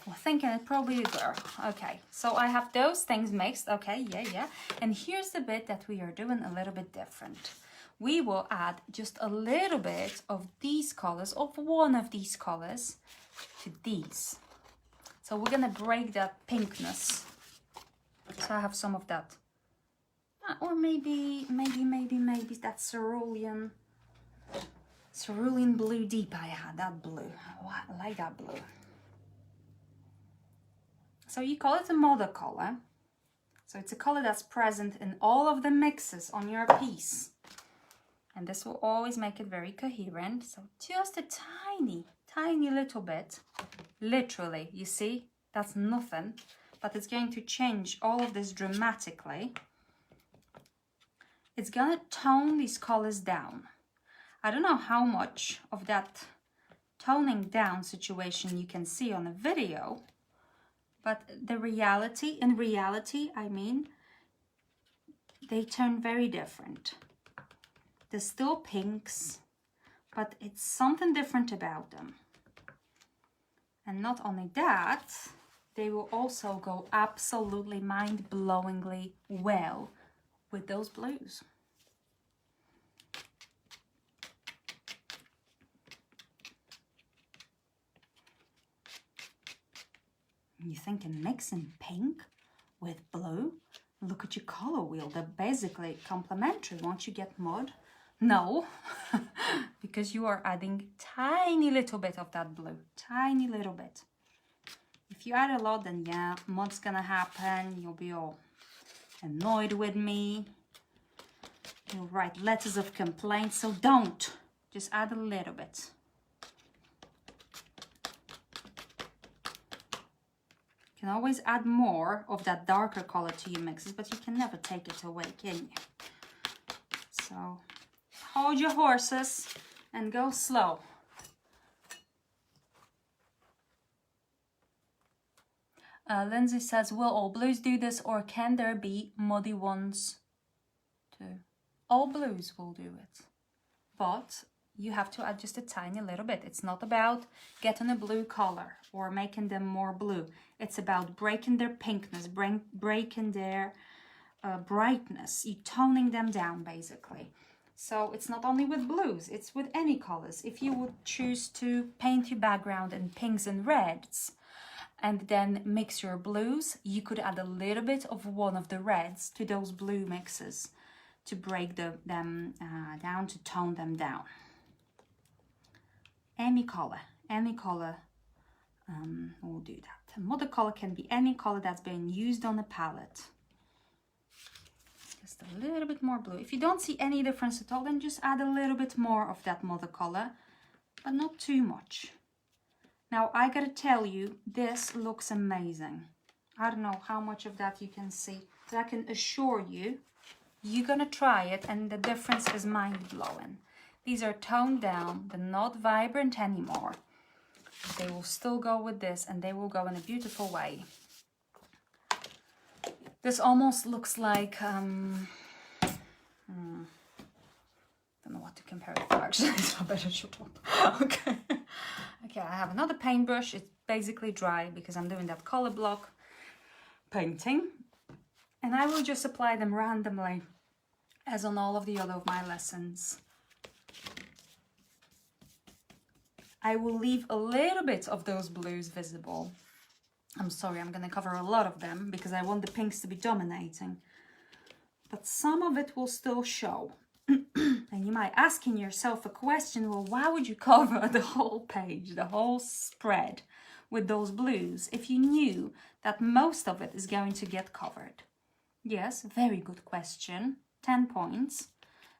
we're thinking it's probably a girl. Okay, so I have those things mixed. Okay, yeah. And here's the bit that we are doing a little bit different. We will add just a little bit of these colors, of one of these colors, to these. So we're gonna break that pinkness. So I have some of that. Or maybe that cerulean blue deep I had, that blue. Oh, I like that blue. So you call it a mother color. So it's a color that's present in all of the mixes on your piece. And this will always make it very coherent. So just a tiny little bit, literally, you see, that's nothing, but it's going to change all of this dramatically. It's gonna tone these colors down. I don't know how much of that toning down situation you can see on a video, but in reality, I mean, they turn very different. They're still pinks, but it's something different about them. And not only that, they will also go absolutely mind-blowingly well with those blues. You're thinking mixing pink with blue? Look at your color wheel. They're basically complementary. Won't you get mud? No, because you are adding tiny little bit of that blue. Tiny little bit. If you add a lot, then yeah, mud's gonna happen. You'll be all annoyed with me. You'll write letters of complaint, so don't. Just add a little bit. You can always add more of that darker color to your mixes, but you can never take it away, can you? So hold your horses and go slow. Lindsay says, will all blues do this, or can there be muddy ones too? All blues will do it, but you have to adjust a tiny little bit. It's not about getting a blue color or making them more blue. It's about breaking their pinkness, breaking their brightness. You're toning them down, basically. So it's not only with blues, it's with any colors. If you would choose to paint your background in pinks and reds, and then mix your blues, you could add a little bit of one of the reds to those blue mixes to break them down, to tone them down. Any color will do that. And watercolor can be any color that's been used on a palette. Just a little bit more blue. If you don't see any difference at all, then just add a little bit more of that watercolor, but not too much. Now, I gotta tell you, this looks amazing. I don't know how much of that you can see, but I can assure you, you're gonna try it and the difference is mind-blowing. These are toned down, they're not vibrant anymore. They will still go with this and they will go in a beautiful way. This almost looks like, don't know what to compare it to actually, so I better shut up. Okay. Okay, I have another paintbrush. It's basically dry because I'm doing that color block painting. And I will just apply them randomly as on all of the other of my lessons. I will leave a little bit of those blues visible. I'm sorry, I'm going to cover a lot of them because I want the pinks to be dominating. But some of it will still show. And you might asking yourself a question, well, why would you cover the whole page, the whole spread with those blues if you knew that most of it is going to get covered? Yes, very good question, 10 points.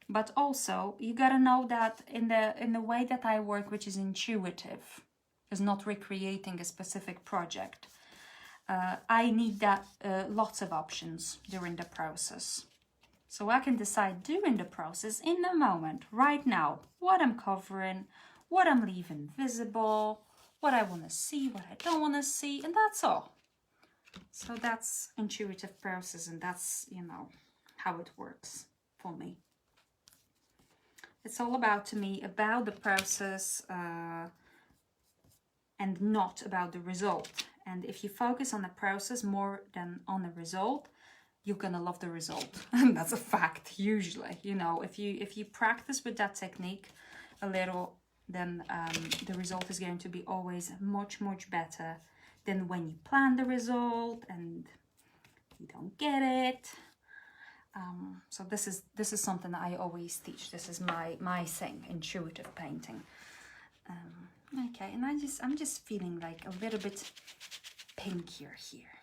But also, you gotta know that in the way that I work, which is intuitive, is not recreating a specific project, I need that lots of options during the process. So I can decide during the process, in the moment, right now, what I'm covering, what I'm leaving visible, what I want to see, what I don't want to see, and that's all. So that's intuitive process, and that's, you know, how it works for me. It's all about, to me, about the process and not about the result. And if you focus on the process more than on the result, you're gonna love the result. And that's a fact, usually. You know, if you practice with that technique a little, then the result is going to be always much, much better than when you plan the result and you don't get it. So this is something that I always teach. This is my thing, intuitive painting. Okay, and I'm just feeling like a little bit pinkier here.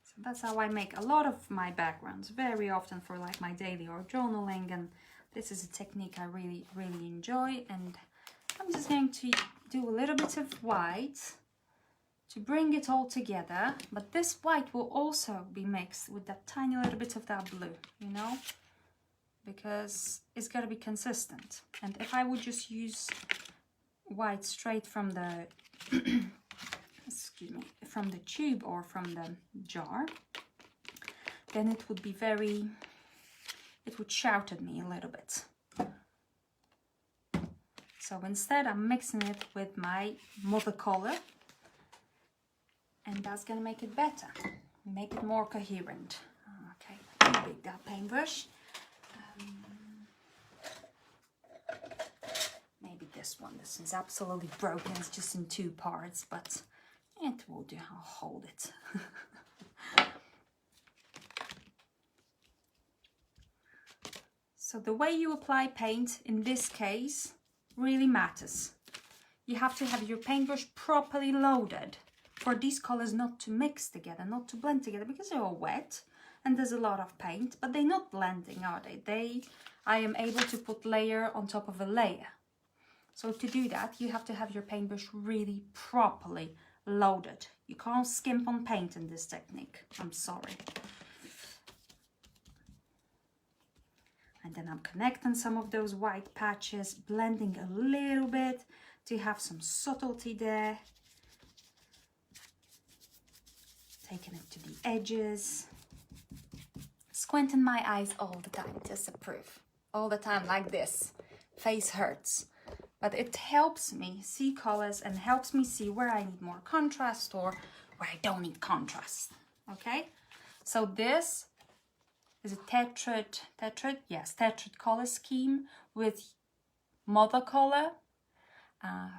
So that's how I make a lot of my backgrounds, very often for like my daily or journaling, and this is a technique I really, really enjoy. And I'm just going to do a little bit of white to bring it all together, but this white will also be mixed with that tiny little bit of that blue, you know, because it's got to be consistent. And if I would just use white straight from the excuse me, from the tube or from the jar, then it would be it would shout at me a little bit. So instead I'm mixing it with my watercolor, and that's gonna make it better, make it more coherent. Okay, take that paintbrush. Maybe this one. This is absolutely broken. It's just in 2 parts, but it will do. I'll hold it. So the way you apply paint in this case really matters. You have to have your paintbrush properly loaded for these colors not to mix together, not to blend together, because they're all wet. and there's a lot of paint, but they're not blending, are they? I am able to put layer on top of a layer. So to do that, you have to have your paintbrush really properly loaded. You can't skimp on paint in this technique. I'm sorry. And then I'm connecting some of those white patches, blending a little bit to have some subtlety there. Taking it to the edges. Squinting my eyes all the time, just to prove. All the time like this. Face hurts. But it helps me see colors and helps me see where I need more contrast or where I don't need contrast. Okay? So this is a tetrad, yes, tetrad color scheme with mother color.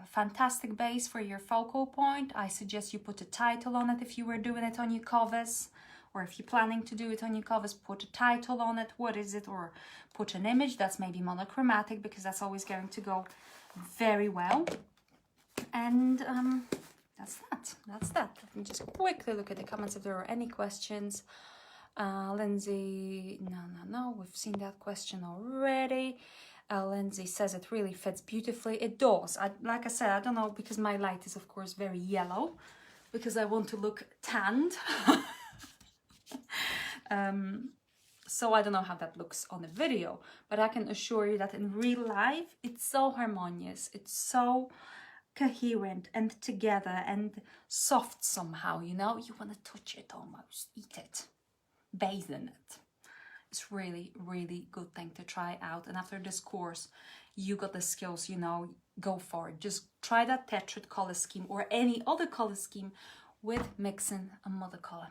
Fantastic base for your focal point. I suggest you put a title on it if you were doing it on your covers, or if you're planning to do it on your covers, put a title on it. What is it? Or put an image that's maybe monochromatic, because that's always going to go very well. And that's that. Let me just quickly look at the comments if there are any questions. Lindsay, no, we've seen that question already. Lindsay says it really fits beautifully. It does. Like I said, I don't know, because my light is of course very yellow, because I want to look tanned. So I don't know how that looks on the video, but I can assure you that in real life, it's so harmonious. It's so coherent and together and soft somehow, you know? You want to touch it almost, eat it, bathe in it. It's really, really good thing to try out. And after this course, you got the skills, you know, go for it. Just try that tetrad color scheme or any other color scheme with mixing a mother color.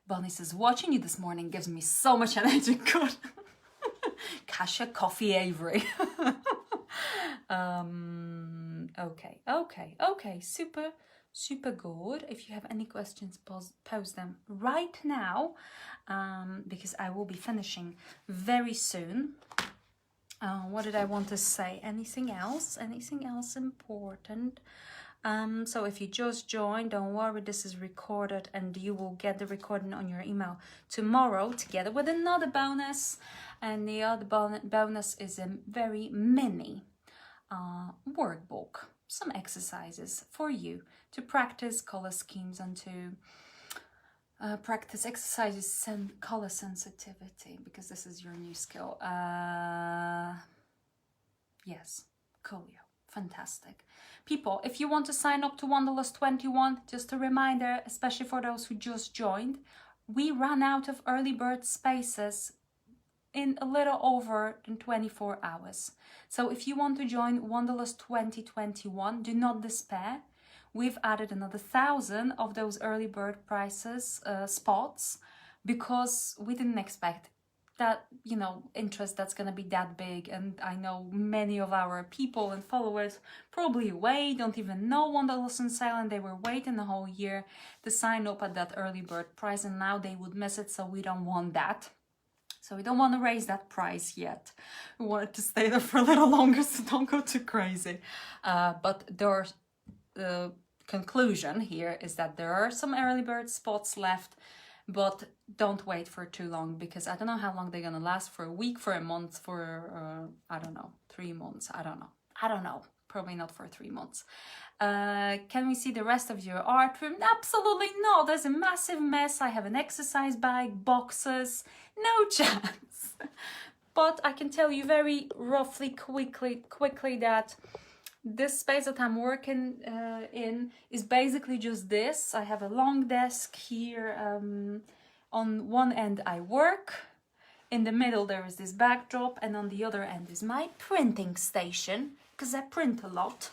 Bonnie says, watching you this morning gives me so much energy. Good. Kasia Coffee Avery. Okay. Super good. If you have any questions, post them right now, because I will be finishing very soon. What did I want to say? Anything else? Anything else important? So if you just joined, don't worry, this is recorded and you will get the recording on your email tomorrow together with another bonus. And the other bonus is a very mini workbook, some exercises for you to practice color schemes and to practice exercises and color sensitivity, because this is your new skill. Yes, coolio. Fantastic. People, if you want to sign up to Wanderlust 21, just a reminder, especially for those who just joined, we ran out of early bird spaces in a little over than 24 hours. So if you want to join Wanderlust 2021, do not despair. We've added another 1,000 of those early bird prices, spots, because we didn't expect that, you know, interest that's going to be that big. And I know many of our people and followers probably don't even know Wanderlust on sale, and they were waiting the whole year to sign up at that early bird price, and now they would miss it. So we don't want that. So we don't want to raise that price yet. We want it to stay there for a little longer, so don't go too crazy. But the conclusion here is that there are some early bird spots left, but don't wait for too long, because I don't know how long they're gonna last, for a week, for a month, for I don't know, 3 months, I don't know, probably not for 3 months. Can we see the rest of your art room? Absolutely not. There's a massive mess. I have an exercise bag, boxes, no chance. But I can tell you very roughly, quickly that this space that I'm working in is basically just this. I have a long desk here. On one end I work, in the middle there is this backdrop, and on the other end is my printing station, because I print a lot.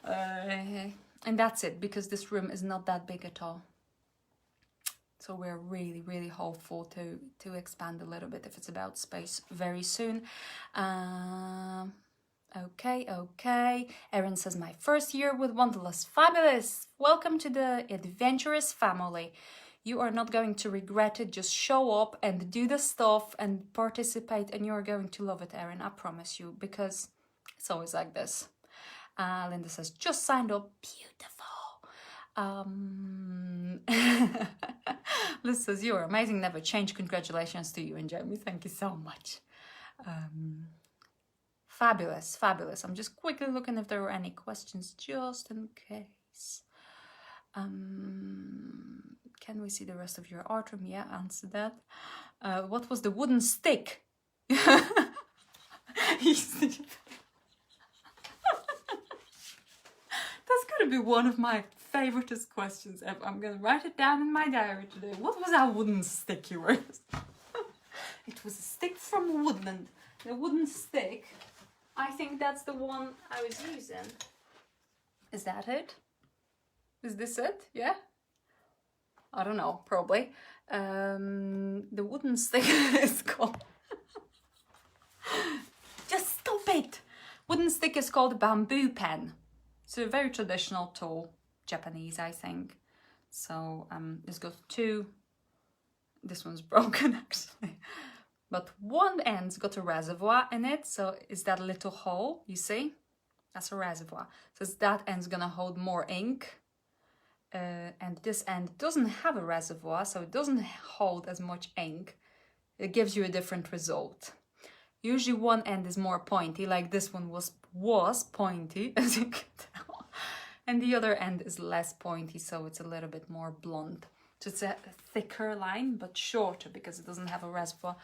And that's it, because this room is not that big at all. So we're really, really hopeful to expand a little bit if it's about space very soon. Okay. Erin says, my first year with Wanderlust. Fabulous. Welcome to the adventurous family. You are not going to regret it. Just show up and do the stuff and participate, and you're going to love it, Erin. I promise you, because it's always like this. Linda says, just signed up. Beautiful. Liz says, you're amazing, never change. Congratulations to you and Jeremy. Thank you so much. Fabulous, fabulous. I'm just quickly looking if there were any questions, just in case. Can we see the rest of your art room? Yeah, answer that. What was the wooden stick? That's gonna be one of my favoriteest questions ever. I'm gonna write it down in my diary today. What was that wooden stick you were? It was a stick from Woodland. The wooden stick. I think that's the one I was using. Is that it? Is this it? Yeah? I don't know, probably. The wooden stick is called... Just stop it! Wooden stick is called a bamboo pen. It's a very traditional tool, Japanese, I think. So it's got two. This one's broken actually, but one end's got a reservoir in it. So is that little hole you see? That's a reservoir. So that end's gonna hold more ink, and this end doesn't have a reservoir, so it doesn't hold as much ink. It gives you a different result. Usually one end is more pointy, like this one was pointy, as you can tell. And the other end is less pointy, so it's a little bit more blunt. So it's a thicker line, but shorter because it doesn't have a reservoir.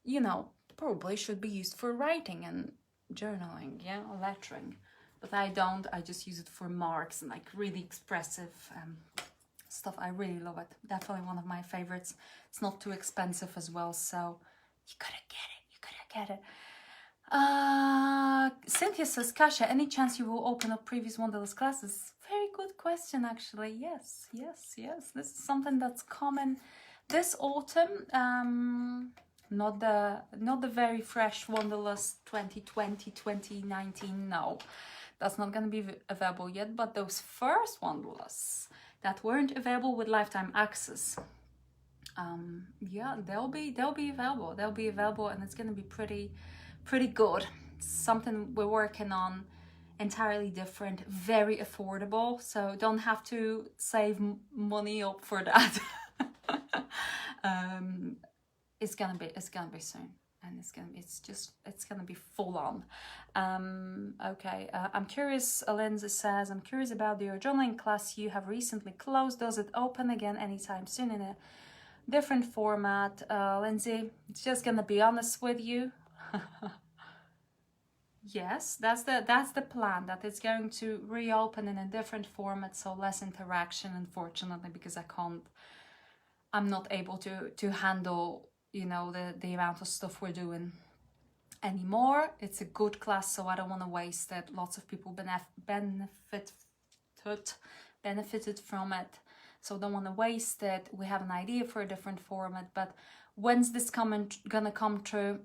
You know, probably should be used for writing and journaling, yeah, or lettering. But I don't, I just use it for marks and like really expressive stuff. I really love it. Definitely one of my favorites. It's not too expensive as well, so you gotta get it. Get it. Cynthia says, Kasia, any chance you will open up previous Wanderlust classes? Very good question, actually. Yes. This is something that's common this autumn. Not the very fresh Wanderlust 2020, 2019. No, that's not going to be available yet. But those first Wanderlusts that weren't available with lifetime access. Yeah, they'll be available. They'll be available, and it's gonna be pretty good. Something we're working on, entirely different, very affordable. So don't have to save money up for that. It's gonna be soon, and it's gonna be full on. Okay, I'm curious. Alenza says, I'm curious about your journaling class you have recently closed. Does it open again anytime soon in a different format? Lindsay, it's just gonna be honest with you. Yes, that's the plan, that it's going to reopen in a different format, so less interaction, unfortunately, because I'm not able to handle, you know, the amount of stuff we're doing anymore. It's a good class, so I don't want to waste it. Lots of people benefited from it. So don't want to waste it. We have an idea for a different format, but when's this gonna come true?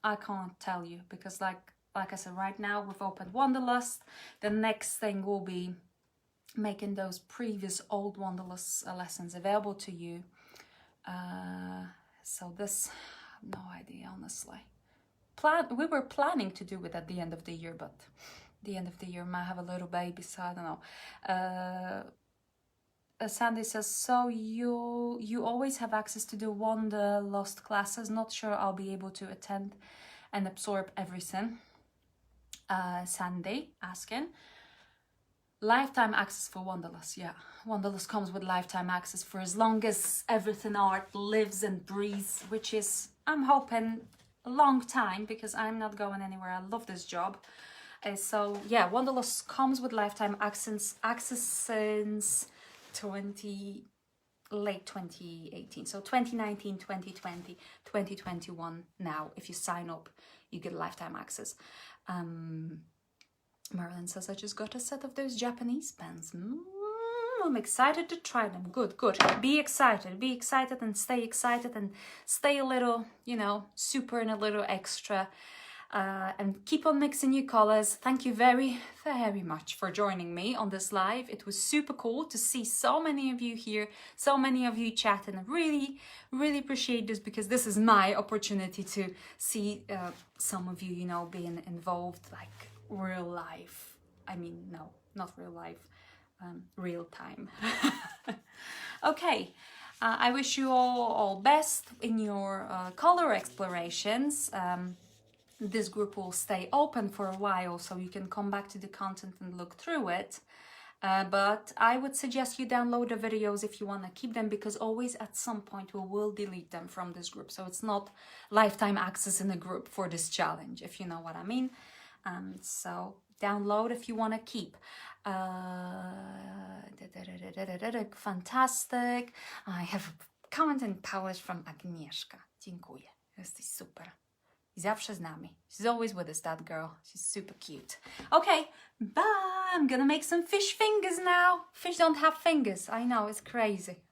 I can't tell you, because like I said, right now we've opened Wanderlust. The next thing will be making those previous old Wanderlust lessons available to you. So this, no idea, honestly. We were planning to do it at the end of the year, but the end of the year might have a little baby, so I don't know. Sandy says, so you always have access to the Wanderlust classes. Not sure I'll be able to attend and absorb everything. Sandy asking. Lifetime access for Wanderlust, yeah. Wanderlust comes with lifetime access for as long as Everything Art lives and breathes, which is, I'm hoping, a long time, because I'm not going anywhere. I love this job. So yeah, Wanderlust comes with lifetime access since late 2018, so 2019, 2020, 2021. Now if you sign up, you get lifetime access. Marilyn says, I just got a set of those Japanese pens. I'm excited to try them. Good. Be excited and stay a little, you know, super and a little extra. And keep on mixing your colors. Thank you very, very much for joining me on this live. It was super cool to see so many of you here, so many of you chatting. I really, really appreciate this, because this is my opportunity to see some of you, you know, being involved, like real life. I mean, no, not real life. real time. Okay, I wish you all best in your color explorations. This group will stay open for a while, so you can come back to the content and look through it. But I would suggest you download the videos if you want to keep them, because always at some point we will delete them from this group. So it's not lifetime access in a group for this challenge, if you know what I mean. So download if you want to keep. Fantastic. I have a comment in Polish from Agnieszka. Dziękuję. Jesteś super. I zawsze z nami. She's always with us, that girl. She's super cute. Okay, bye. I'm gonna make some fish fingers now. Fish don't have fingers. I know, it's crazy.